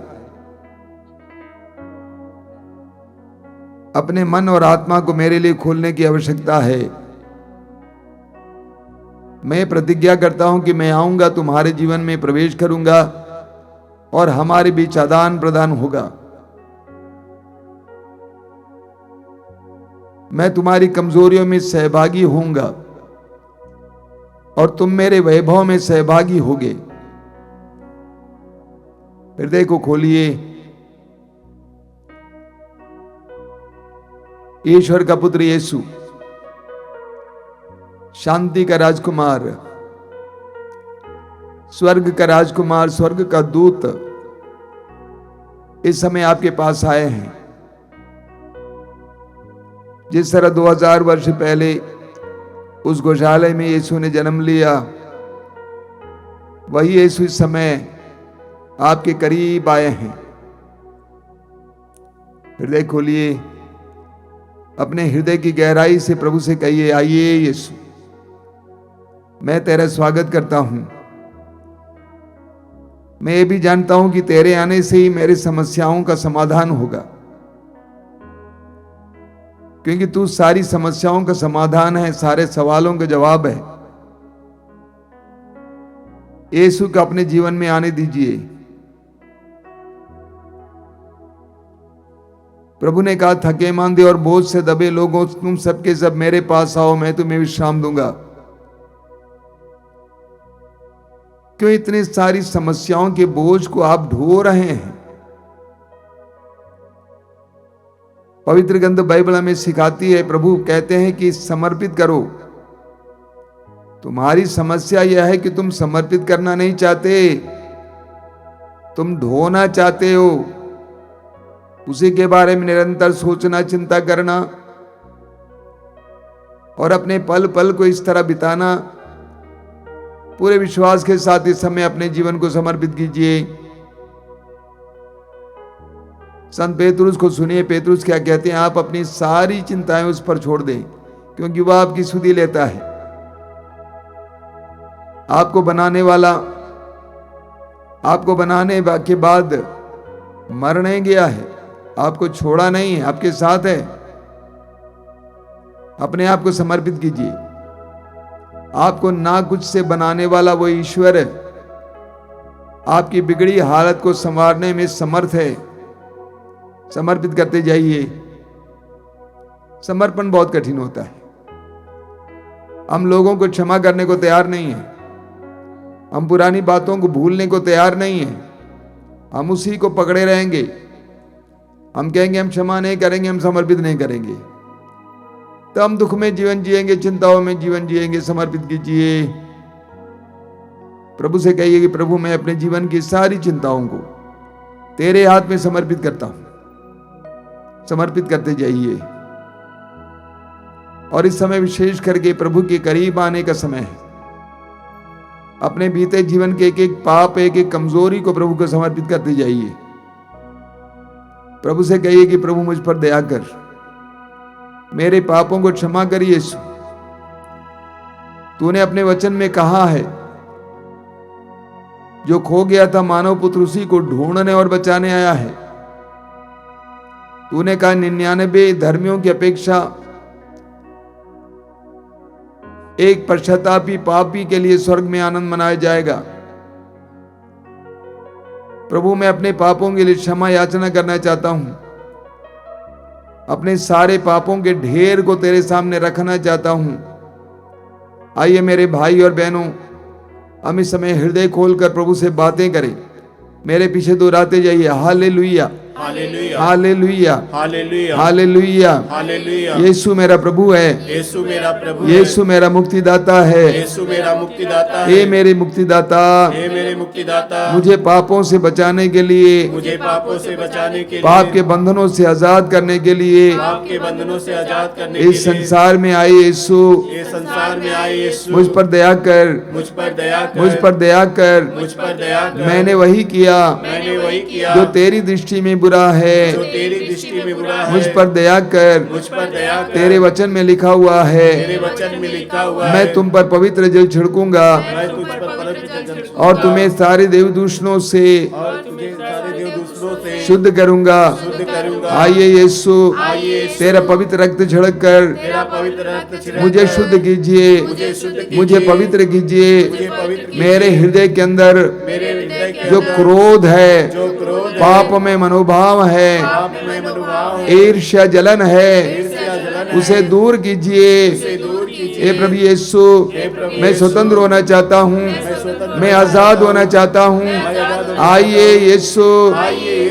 अपने मन और आत्मा को मेरे लिए खोलने की आवश्यकता है। मैं प्रतिज्ञा करता हूं कि मैं आऊंगा, तुम्हारे जीवन में प्रवेश करूंगा और हमारे बीच आदान प्रदान होगा। मैं तुम्हारी कमजोरियों में सहभागी होऊंगा और तुम मेरे वैभव में सहभागी होगे। हृदय को खोलिए। ईश्वर का पुत्र यीशु, शांति का राजकुमार, स्वर्ग का राजकुमार, स्वर्ग का दूत इस समय आपके पास आए हैं। जिस तरह 2000 वर्ष पहले उस गौशाले में यीशु ने जन्म लिया, वही यीशु इस समय आपके करीब आए हैं। हृदय खोलिए। अपने हृदय की गहराई से प्रभु से कहिए, आइए यीशु, मैं तेरा स्वागत करता हूं। मैं ये भी जानता हूं कि तेरे आने से ही मेरी समस्याओं का समाधान होगा, क्योंकि तू सारी समस्याओं का समाधान है, सारे सवालों का जवाब है। यीशु को अपने जीवन में आने दीजिए। प्रभु ने कहा, थके मांदे और बोझ से दबे लोगों, तुम सबके सब मेरे पास आओ, मैं तुम्हें विश्राम दूंगा। क्यों इतनी सारी समस्याओं के बोझ को आप ढो रहे हैं? पवित्र ग्रंथ बाइबल हमें सिखाती है, प्रभु कहते हैं कि समर्पित करो। तुम्हारी समस्या यह है कि तुम समर्पित करना नहीं चाहते, तुम ढोना चाहते हो, उसी के बारे में निरंतर सोचना, चिंता करना और अपने पल पल को इस तरह बिताना। पूरे विश्वास के साथ इस समय अपने जीवन को समर्पित कीजिए। संत पेतरुस को सुनिए, पेतरुस क्या कहते हैं, आप अपनी सारी चिंताएं उस पर छोड़ दें, क्योंकि वह आपकी सुधि लेता है। आपको बनाने वाला आपको बनाने के बाद मर नहीं गया है, आपको छोड़ा नहीं है, आपके साथ है। अपने आप को समर्पित कीजिए। आपको ना कुछ से बनाने वाला वो ईश्वर आपकी बिगड़ी हालत को संवारने में समर्थ है। समर्पित करते जाइए। समर्पण बहुत कठिन होता है। हम लोगों को क्षमा करने को तैयार नहीं है। हम पुरानी बातों को भूलने को तैयार नहीं है। हम उसी को पकड़े रहेंगे। हम कहेंगे हम क्षमा नहीं करेंगे, हम समर्पित नहीं करेंगे, तो हम दुख में जीवन जिएंगे, चिंताओं में जीवन जिएंगे। समर्पित कीजिए। प्रभु से कहिए कि प्रभु मैं अपने जीवन की सारी चिंताओं को तेरे हाथ में समर्पित करता हूं। समर्पित करते जाइए। और इस समय विशेष करके प्रभु के करीब आने का समय है। अपने बीते जीवन के एक एक पाप, एक एक कमजोरी को प्रभु को समर्पित करते जाइए। प्रभु से कहिए कि प्रभु मुझ पर दया कर, मेरे पापों को क्षमा कर यीशु। तूने अपने वचन में कहा है जो खो गया था मानव पुत्र उसी को ढूंढने और बचाने आया है। तूने कहा 99 धर्मियों की अपेक्षा एक पश्चातापी पापी के लिए स्वर्ग में आनंद मनाया जाएगा। प्रभु मैं अपने पापों के लिए क्षमा याचना करना चाहता हूं। अपने सारे पापों के ढेर को तेरे सामने रखना चाहता हूं। आइए मेरे भाई और बहनों, हम इस समय हृदय खोलकर प्रभु से बातें करें। मेरे पीछे दोहराते जाइए। Hallelujah, hallelujah, hallelujah, hallelujah, hallelujah. Hallelujah. Yeshu मेरा प्रभु है। यीशु मेरा प्रभु है। यीशु मेरा मुक्तिदाता है। यीशु मेरा मुक्तिदाता है। हे मेरे मुक्तिदाता, हे मेरे मुक्तिदाता, मुझे पापों से बचाने के लिए, मुझे पापों से बचाने के लिए, पाप के बंधनों से आजाद करने के लिए, पाप के बंधनों से आजाद करने के लिए इस संसार में आए यीशु, इस संसार में आए यीशु, मुझ पर दया कर, मुझ पर दया कर, मुझ पर दया कर। मुझ पर दया कर। मैंने वही किया मैंने वही किया जो तेरी दृष्टि में बुरा है। जो तेरी दृष्टि में बुरा है। मुझ पर दया कर, मुझ पर दया कर। तेरे वचन में लिखा हुआ है तेरे वचन में लिखा हुआ है, मैं तुम पर पवित्र जल छिड़कूंगा मैं तुझ पर पवित्र जल और तुम्हें सारे देवदूषणों से और तुझे सारे देवदूषणों से शुद्ध करूंगा। शुद्ध करूंगा। आइए यीशु, आइए यीशु, तेरा पवित्र रक्त छिड़क कर तेरा पवित्र रक्त छिड़क मुझे कर शुद्ध कीजिए, मुझे शुद्ध कीजिए, मुझे पवित्र कीजिए। मुझे पवित्र कीजिए। मेरे हृदय के अंदर मेरे हृदय के जो अंदर क्रोध है, जो क्रोध है, पाप में मनोभाव है, पाप में मनोभाव है, ईर्ष्या जलन है, ईर्ष्या जलन है, उसे दूर कीजिए। उसे दूर कीजिए। हे प्रभु यीशु, हे प्रभु मैं स्वतंत्र होना चाहता हूँ, मैं आजाद होना चाहता हूँ। आइए यीशु,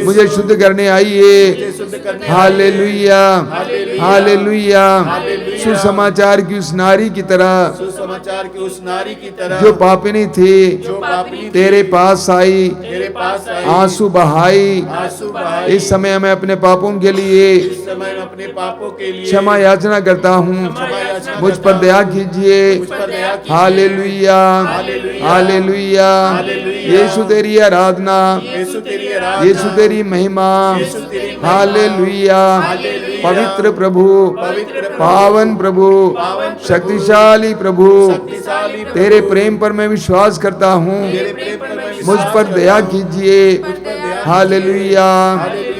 मुझे शुद्ध करने आइए। शुद्ध करने हालेलुया, हालेलुया, हालेलुया। हालेलुया। सुसमाचार की उस नारी की तरह सुसमाचार की उस नारी की तरह जो पापिनी थी, जो पापी थी, तेरे पास आई, तेरे पास आई, आंसू बहाई। आंसू बहाई। इस समय मैं अपने पापों के लिए इस समय मैं अपने पापों के लिए क्षमा याचना करता हूँ। क्षमा याचना मुझ करता पर दया कीजिए। मुझ पर दया कीजिए। Hallelujah, hallelujah, hallelujah. हालेलुया। यीशु तेरी आराधना, यीशु तेरी आराधना, यीशु तेरी महिमा। यीशु तेरी महिमा। हालेलुया। हालेलुया। पवित्र प्रभु, पवित्र प्रभु, पावन प्रभु, पावन प्रभु, शक्तिशाली प्रभु, शक्तिशाली प्रभु, तेरे प्रेम पर मैं विश्वास करता हूँ। तेरे प्रेम पर मैं मुझ विश्वास पर करता दया हूँ। कीजिए। मुझ पर दया हालेलुया,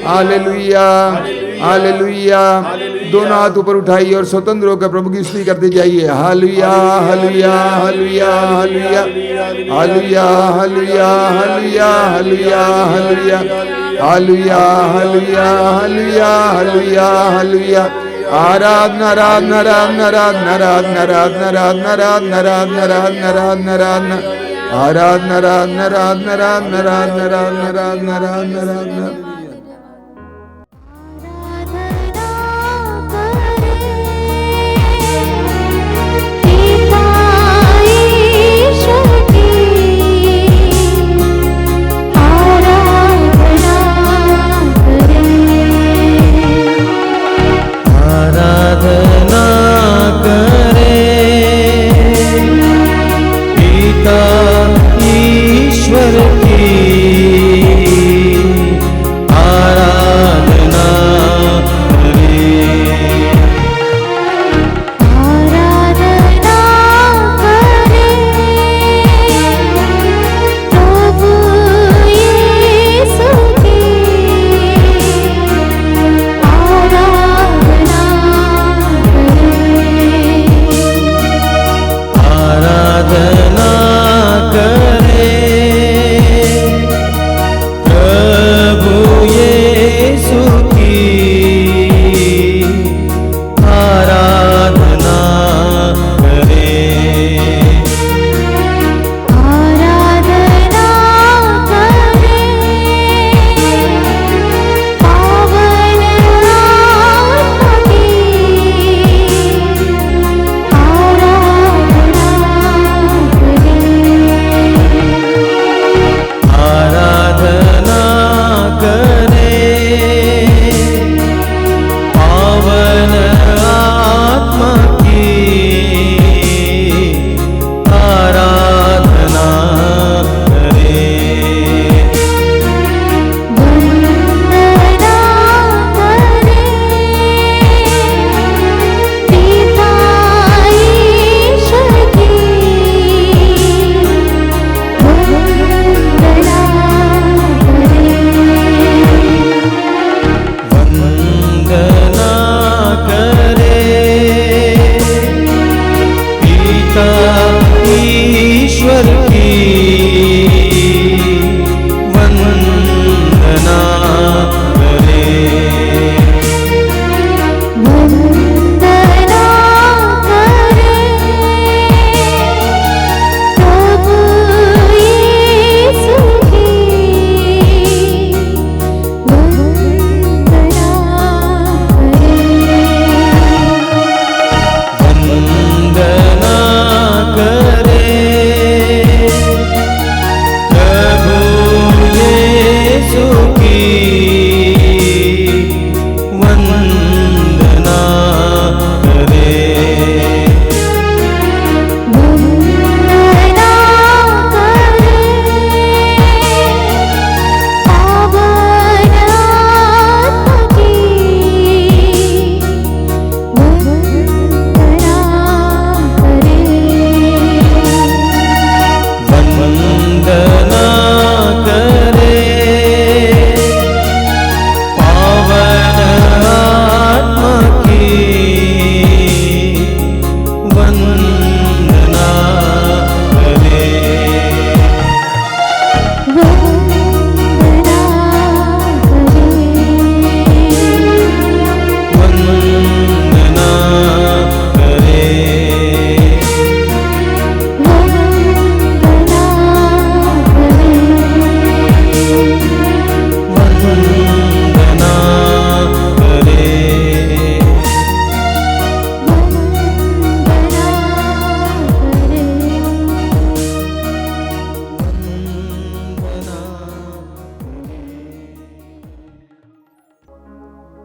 हालेलुया, हालेलुया। दोनों हाथ ऊपर उठाइए और स्वतंत्र होकर प्रभु की स्तुति करते जाइए। Hallelujah, hallelujah, hallelujah, hallelujah, hallelujah, hallelujah, hallelujah, hallelujah, hallelujah, hallelujah, hallelujah, hallelujah, hallelujah, hallelujah. आराधना, आराधना, आराधना, आराधना, आराधना, आराधना, आराधना, आराधना, आराधना, आराधना, आराधना, आराधना, आराधना, आराधना, आराधना, आराधना, आराधना, आराधना, आराधना, आराधना। आराधना करें पिता ईश्वर की,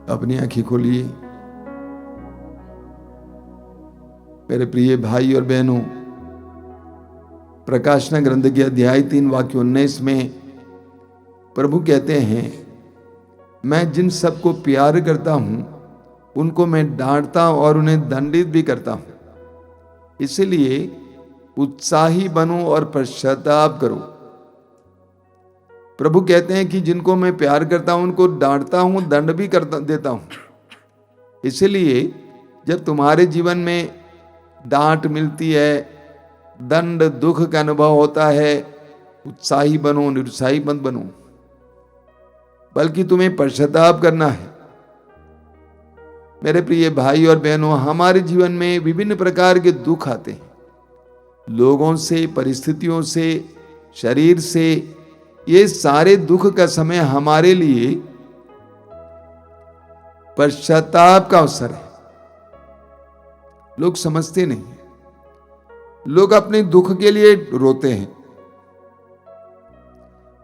अपनी आंखें खोलिए। मेरे प्रिय भाई और बहनों, प्रकाशना ग्रंथ के अध्याय 3 वाक्य 19 में प्रभु कहते हैं, मैं जिन सबको प्यार करता हूं उनको मैं डांटता हूं और उन्हें दंडित भी करता हूं। इसलिए उत्साही बनो और पश्चाताप करो। प्रभु कहते हैं कि जिनको मैं प्यार करता हूं उनको डांटता हूं, दंड भी देता हूं। इसलिए जब तुम्हारे जीवन में डांट मिलती है, दंड, दुख का अनुभव होता है, उत्साही बनो, निरुत्साही मत बनो, बल्कि तुम्हें पश्चाताप करना है। मेरे प्रिय भाई और बहनों, हमारे जीवन में विभिन्न प्रकार के दुख आते हैं, लोगों से, परिस्थितियों से, शरीर से। ये सारे दुख का समय हमारे लिए पश्चाताप का अवसर है। लोग समझते नहीं, लोग अपने दुख के लिए रोते हैं।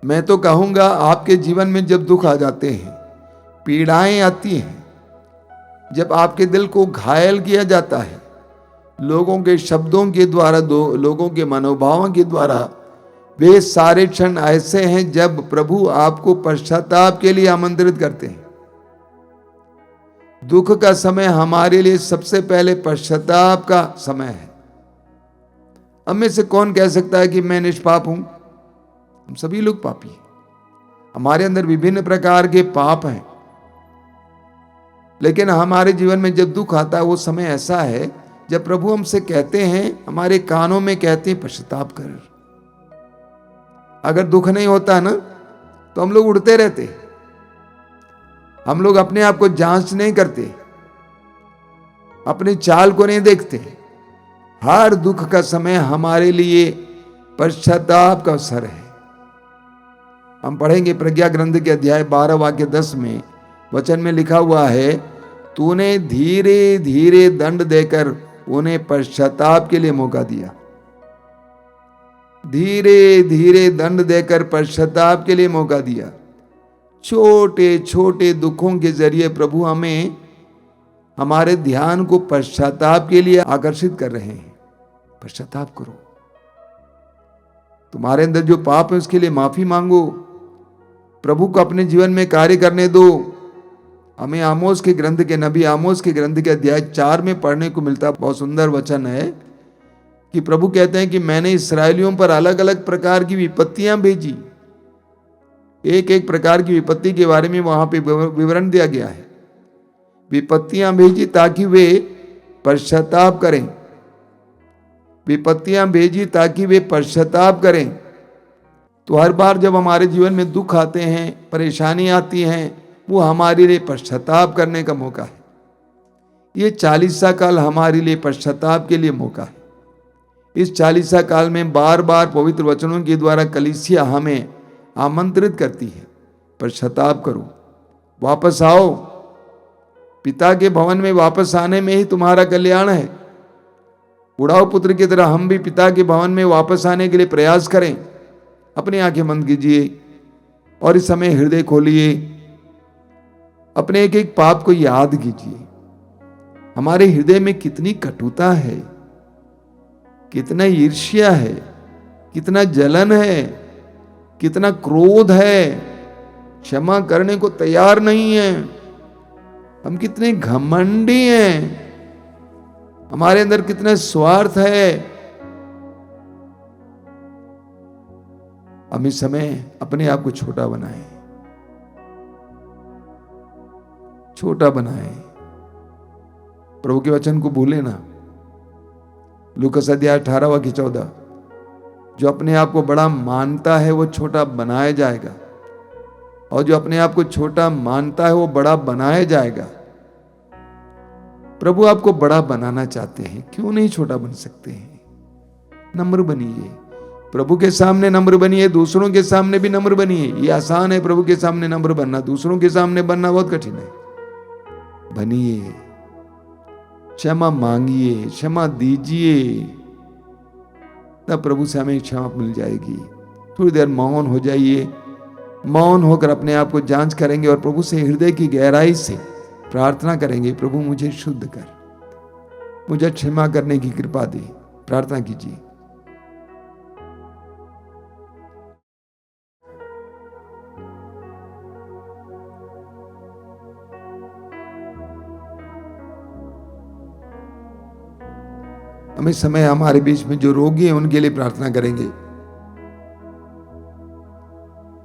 मैं तो कहूंगा, आपके जीवन में जब दुख आ जाते हैं, पीड़ाएं आती हैं, जब आपके दिल को घायल किया जाता है लोगों के शब्दों के द्वारा, लोगों के मनोभावों के द्वारा, वे सारे क्षण ऐसे हैं जब प्रभु आपको पश्चाताप के लिए आमंत्रित करते हैं। दुख का समय हमारे लिए सबसे पहले पश्चाताप का समय है। हम में से कौन कह सकता है कि मैं निष्पाप हूं? हम सभी लोग पापी हैं। हमारे अंदर विभिन्न प्रकार के पाप हैं, लेकिन हमारे जीवन में जब दुख आता है वो समय ऐसा है जब प्रभु हमसे कहते हैं, हमारे कानों में कहते हैं, पश्चाताप कर। अगर दुख नहीं होता ना तो हम लोग उड़ते रहते, हम लोग अपने आप को जांच नहीं करते, अपनी चाल को नहीं देखते। हर दुख का समय हमारे लिए पश्चाताप का अवसर है। हम पढ़ेंगे प्रज्ञा ग्रंथ के अध्याय 12 वाक्य 10 में, वचन में लिखा हुआ है, तूने धीरे धीरे दंड देकर उन्हें पश्चाताप के लिए मौका दिया। धीरे धीरे दंड देकर पश्चाताप के लिए मौका दिया। छोटे छोटे दुखों के जरिए प्रभु हमें, हमारे ध्यान को पश्चाताप के लिए आकर्षित कर रहे हैं। पश्चाताप करो, तुम्हारे अंदर जो पाप है उसके लिए माफी मांगो, प्रभु को अपने जीवन में कार्य करने दो। हमें आमोस के ग्रंथ के, नबी आमोस के ग्रंथ के अध्याय 4 में पढ़ने को मिलता बहुत सुंदर वचन है कि प्रभु कहते हैं कि मैंने इस्राएलियों पर अलग अलग प्रकार की विपत्तियां भेजी। एक एक प्रकार की विपत्ति के बारे में वहां पे विवरण दिया गया है। विपत्तियां भेजी ताकि वे पश्चाताप करें, विपत्तियां भेजी ताकि वे पश्चाताप करें। तो हर बार जब हमारे जीवन में दुख आते हैं, परेशानी आती हैं, वो हमारे लिए पश्चाताप करने का मौका है। ये 40 काल हमारे लिए पश्चाताप के लिए मौका है। इस 40 काल में बार बार पवित्र वचनों के द्वारा कलीसिया हमें आमंत्रित करती है, पश्चाताप करो, वापस आओ। पिता के भवन में वापस आने में ही तुम्हारा कल्याण है। उड़ाऊ पुत्र की तरह हम भी पिता के भवन में वापस आने के लिए प्रयास करें। अपनी आंखें बंद कीजिए और इस समय हृदय खोलिए, अपने एक एक पाप को याद कीजिए। हमारे हृदय में कितनी कटुता है, कितना ईर्ष्या है, कितना जलन है, कितना क्रोध है, क्षमा करने को तैयार नहीं है। हम कितने घमंडी हैं, हमारे अंदर कितना स्वार्थ है। हम इस समय अपने आप को छोटा बनाएं, छोटा बनाएं। प्रभु के वचन को भूले ना। लूकास अध्याय 18 वाक्य 14, जो अपने आप को बड़ा मानता है वो छोटा बनाया जाएगा, और जो अपने आप को छोटा मानता है वो बड़ा बनाया जाएगा। प्रभु आपको बड़ा बनाना चाहते हैं, क्यों नहीं छोटा बन सकते हैं? नम्र बनिए, प्रभु के सामने नम्र बनिए, दूसरों के सामने भी नम्र बनिए। ये आसान है प्रभु के सामने नम्र बनना, दूसरों के सामने बनना बहुत कठिन है। बनिए, क्षमा मांगिए, क्षमा दीजिए, तब प्रभु से हमें क्षमा मिल जाएगी। थोड़ी देर मौन हो जाइए, मौन होकर अपने आप को जांच करेंगे और प्रभु से हृदय की गहराई से प्रार्थना करेंगे, प्रभु मुझे शुद्ध कर, मुझे क्षमा करने की कृपा दे। प्रार्थना कीजिए। हम इस समय हमारे बीच में जो रोगी हैं उनके लिए प्रार्थना करेंगे।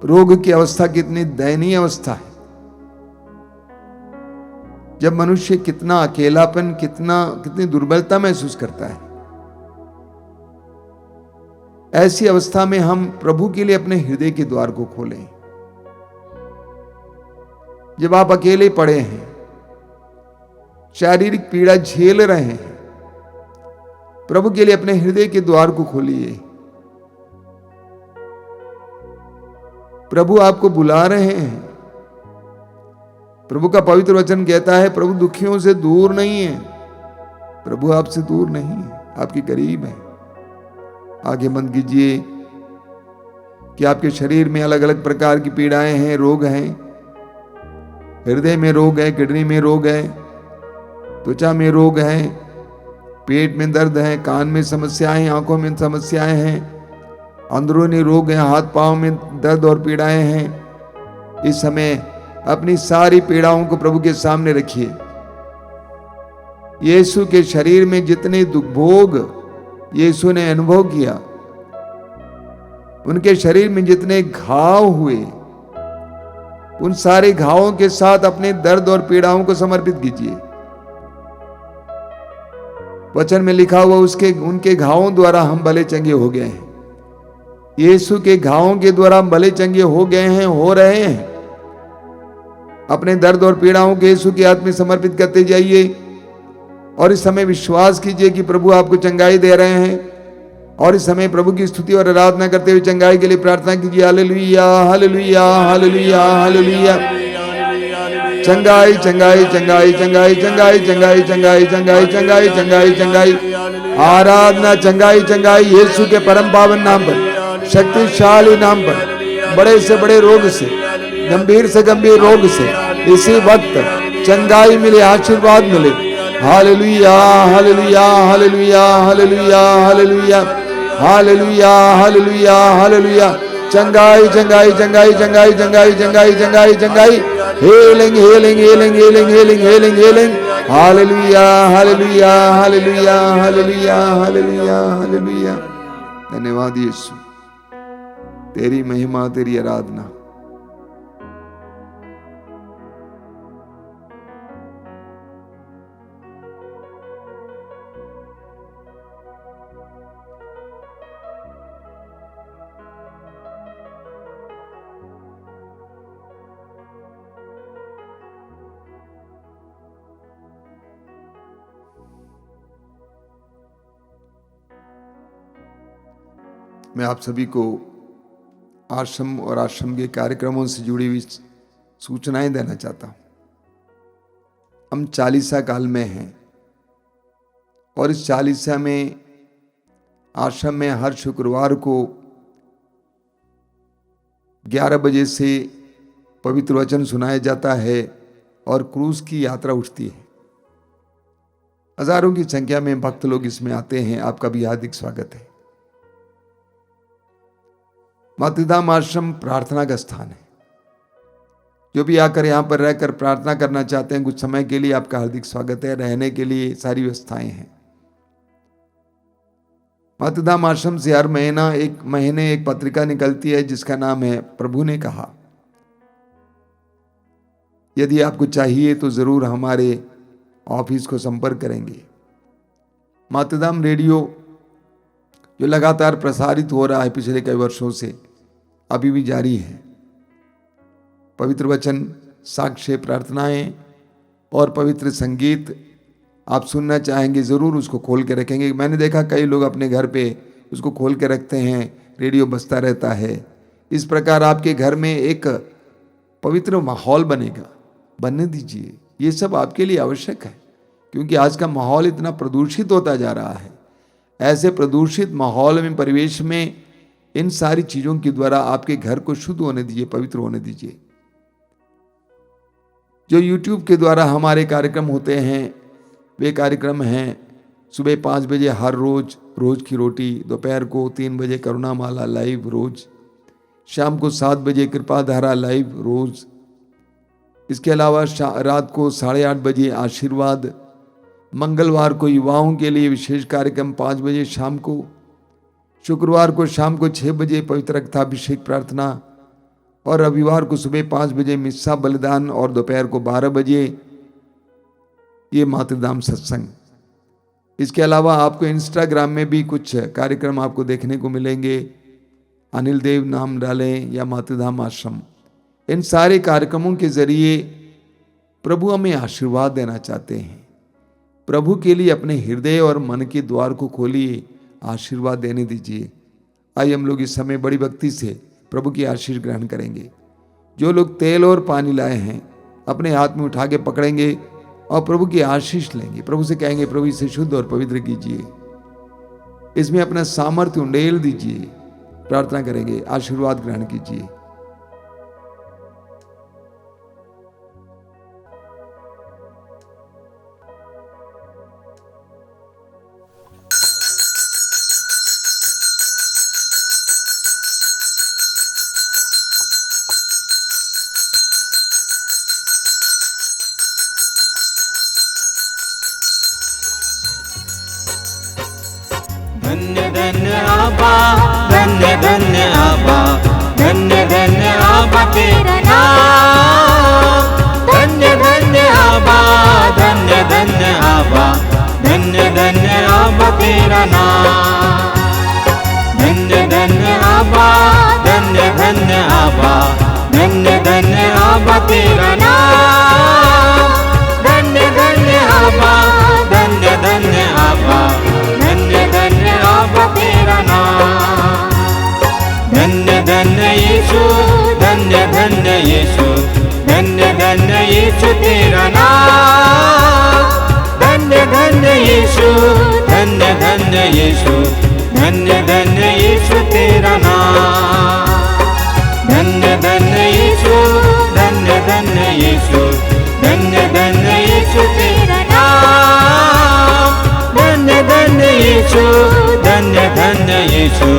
रोग की अवस्था कितनी दयनीय अवस्था है, जब मनुष्य कितना अकेलापन, कितनी दुर्बलता महसूस करता है। ऐसी अवस्था में हम प्रभु के लिए अपने हृदय के द्वार को खोलें। जब आप अकेले पड़े हैं, शारीरिक पीड़ा झेल रहे हैं, प्रभु के लिए अपने हृदय के द्वार को खोलिए। प्रभु आपको बुला रहे हैं। प्रभु का पवित्र वचन कहता है, प्रभु दुखियों से दूर नहीं है। प्रभु आपसे दूर नहीं है, आपके करीब है। आगे बंद कीजिए कि आपके शरीर में अलग अलग प्रकार की पीड़ाएं हैं, रोग हैं। हृदय में रोग है, किडनी में रोग है, त्वचा में रोग है, पेट में दर्द है, कान में समस्याएं, आंखों में समस्याएं हैं, अंदरूनी रोग हैं, हाथ पांव में दर्द और पीड़ाएं हैं। इस समय अपनी सारी पीड़ाओं को प्रभु के सामने रखिए। यीशु के शरीर में जितने दुख भोग यीशु ने अनुभव किया, उनके शरीर में जितने घाव हुए, उन सारे घावों के साथ अपने दर्द और पीड़ाओं को समर्पित कीजिए। वचन में लिखा हुआ उनके घावों द्वारा हम भले चंगे हो गए हैं। यीशु के घावों के द्वारा हम भले चंगे हो गए हैं, हो रहे हैं। अपने दर्द और पीड़ाओं के यीशु के हाथ में समर्पित करते जाइए और इस समय विश्वास कीजिए कि प्रभु आपको चंगाई दे रहे हैं। और इस समय प्रभु की स्तुति और आराधना करते हुए चंगाई के लिए प्रार्थना कीजिए। Hallelujah, hallelujah, hallelujah, hallelujah. चंगाई, चंगाई, चंगाई, चंगाई, चंगाई, चंगाई, चंगाई, चंगाई, चंगाई, चंगाई, चंगाई, आराधना, चंगाई, चंगाई यीशु के परम पावन नाम पर, शक्तिशाली नाम पर, बड़े से बड़े रोग से, गंभीर से गंभीर रोग से इसी वक्त चंगाई मिले, आशीर्वाद मिले। Hallelujah, hallelujah, hallelujah, hallelujah, hallelujah, hallelujah, hallelujah, hallelujah. चंगाई, चंगाई, चंगाई, चंगाई, चंगाई, चंगाई, चंगाई, चंगाई, healing, healing, healing, healing, healing, healing, healing. Hallelujah, hallelujah, hallelujah, hallelujah, hallelujah, hallelujah. धन्यवाद यीशु, तेरी महिमा, तेरी आराधना। मैं आप सभी को आश्रम और आश्रम के कार्यक्रमों से जुड़ी हुई सूचनाएं देना चाहता हूं। हम चालीसा काल में हैं और इस चालीसा में आश्रम में हर शुक्रवार को 11 बजे से पवित्र वचन सुनाया जाता है और क्रूस की यात्रा उठती है। हजारों की संख्या में भक्त लोग इसमें आते हैं। आपका भी हार्दिक स्वागत है। मातृधाम आश्रम प्रार्थना का स्थान है। जो भी आकर यहाँ पर रहकर प्रार्थना करना चाहते हैं कुछ समय के लिए, आपका हार्दिक स्वागत है। रहने के लिए सारी व्यवस्थाएं हैं। मातृधाम आश्रम से हर महीने एक पत्रिका निकलती है जिसका नाम है प्रभु ने कहा। यदि आपको चाहिए तो जरूर हमारे ऑफिस को संपर्क करेंगे। मातृधाम रेडियो जो लगातार प्रसारित हो रहा है पिछले कई वर्षों से, अभी भी जारी है। पवित्र वचन, साक्ष्य, प्रार्थनाएं और पवित्र संगीत आप सुनना चाहेंगे, ज़रूर उसको खोल के रखेंगे। मैंने देखा कई लोग अपने घर पे उसको खोल के रखते हैं, रेडियो बजता रहता है। इस प्रकार आपके घर में एक पवित्र माहौल बनने दीजिए। ये सब आपके लिए आवश्यक है, क्योंकि आज का माहौल इतना प्रदूषित होता जा रहा है। ऐसे प्रदूषित माहौल में, परिवेश में इन सारी चीज़ों के द्वारा आपके घर को शुद्ध होने दीजिए, पवित्र होने दीजिए। जो YouTube के द्वारा हमारे कार्यक्रम होते हैं, वे कार्यक्रम हैं सुबह 5 बजे हर रोज की रोटी, दोपहर को 3 बजे करुणामाला लाइव रोज, शाम को 7 बजे कृपाधारा लाइव रोज। इसके अलावा रात को 8:30 बजे आशीर्वाद, मंगलवार को युवाओं के लिए विशेष कार्यक्रम 5 बजे शाम को, शुक्रवार को शाम को 6 बजे पवित्र रक्ताभिषेक प्रार्थना, और रविवार को सुबह 5 बजे मिस्सा बलिदान, और दोपहर को 12 बजे ये मातृधाम सत्संग। इसके अलावा आपको इंस्टाग्राम में भी कुछ कार्यक्रम आपको देखने को मिलेंगे। अनिल देव नाम डालें या मातृधाम आश्रम। इन सारे कार्यक्रमों के जरिए प्रभु हमें आशीर्वाद देना चाहते हैं। प्रभु के लिए अपने हृदय और मन के द्वार को खोलिए, आशीर्वाद देने दीजिए। आइए हम लोग इस समय बड़ी भक्ति से प्रभु की आशीष ग्रहण करेंगे। जो लोग तेल और पानी लाए हैं अपने हाथ में उठा के पकड़ेंगे और प्रभु की आशीष लेंगे। प्रभु से कहेंगे, प्रभु इसे शुद्ध और पवित्र कीजिए, इसमें अपना सामर्थ्य उंडेल दीजिए। प्रार्थना करेंगे, आशीर्वाद ग्रहण कीजिए। धन्य धन्य आबा, धन्य धन्य आबा, धन्य धन्य आबा तेरा नाम। धन्य धन्य आबा, धन्य धन्य आबा, धन्य धन्य आबा तेरा नाम। धन्य धन्य आबा, धन्य धन्य आबा, धन्य धन्य आबा तेरा नाम। धन्य धन्य आबा, धन्य धन्य आबा, धन्य धन्य आबा तेरा नाम। धन्य धन्य यीशु, धन्य धन्य यीशु, धन्य धन्य यीशु तेरा नाम। धन्य धन्य यीशु, धन्य धन्य यीशु, धन्य धन्य यीशु तेरा नाम। धन्य धन्य यीशु, धन्य धन्य यीशु, धन्य धन्य यीशु तेरा नाम। धन्य धन्य यीशु, धन्य धन्य यीशु,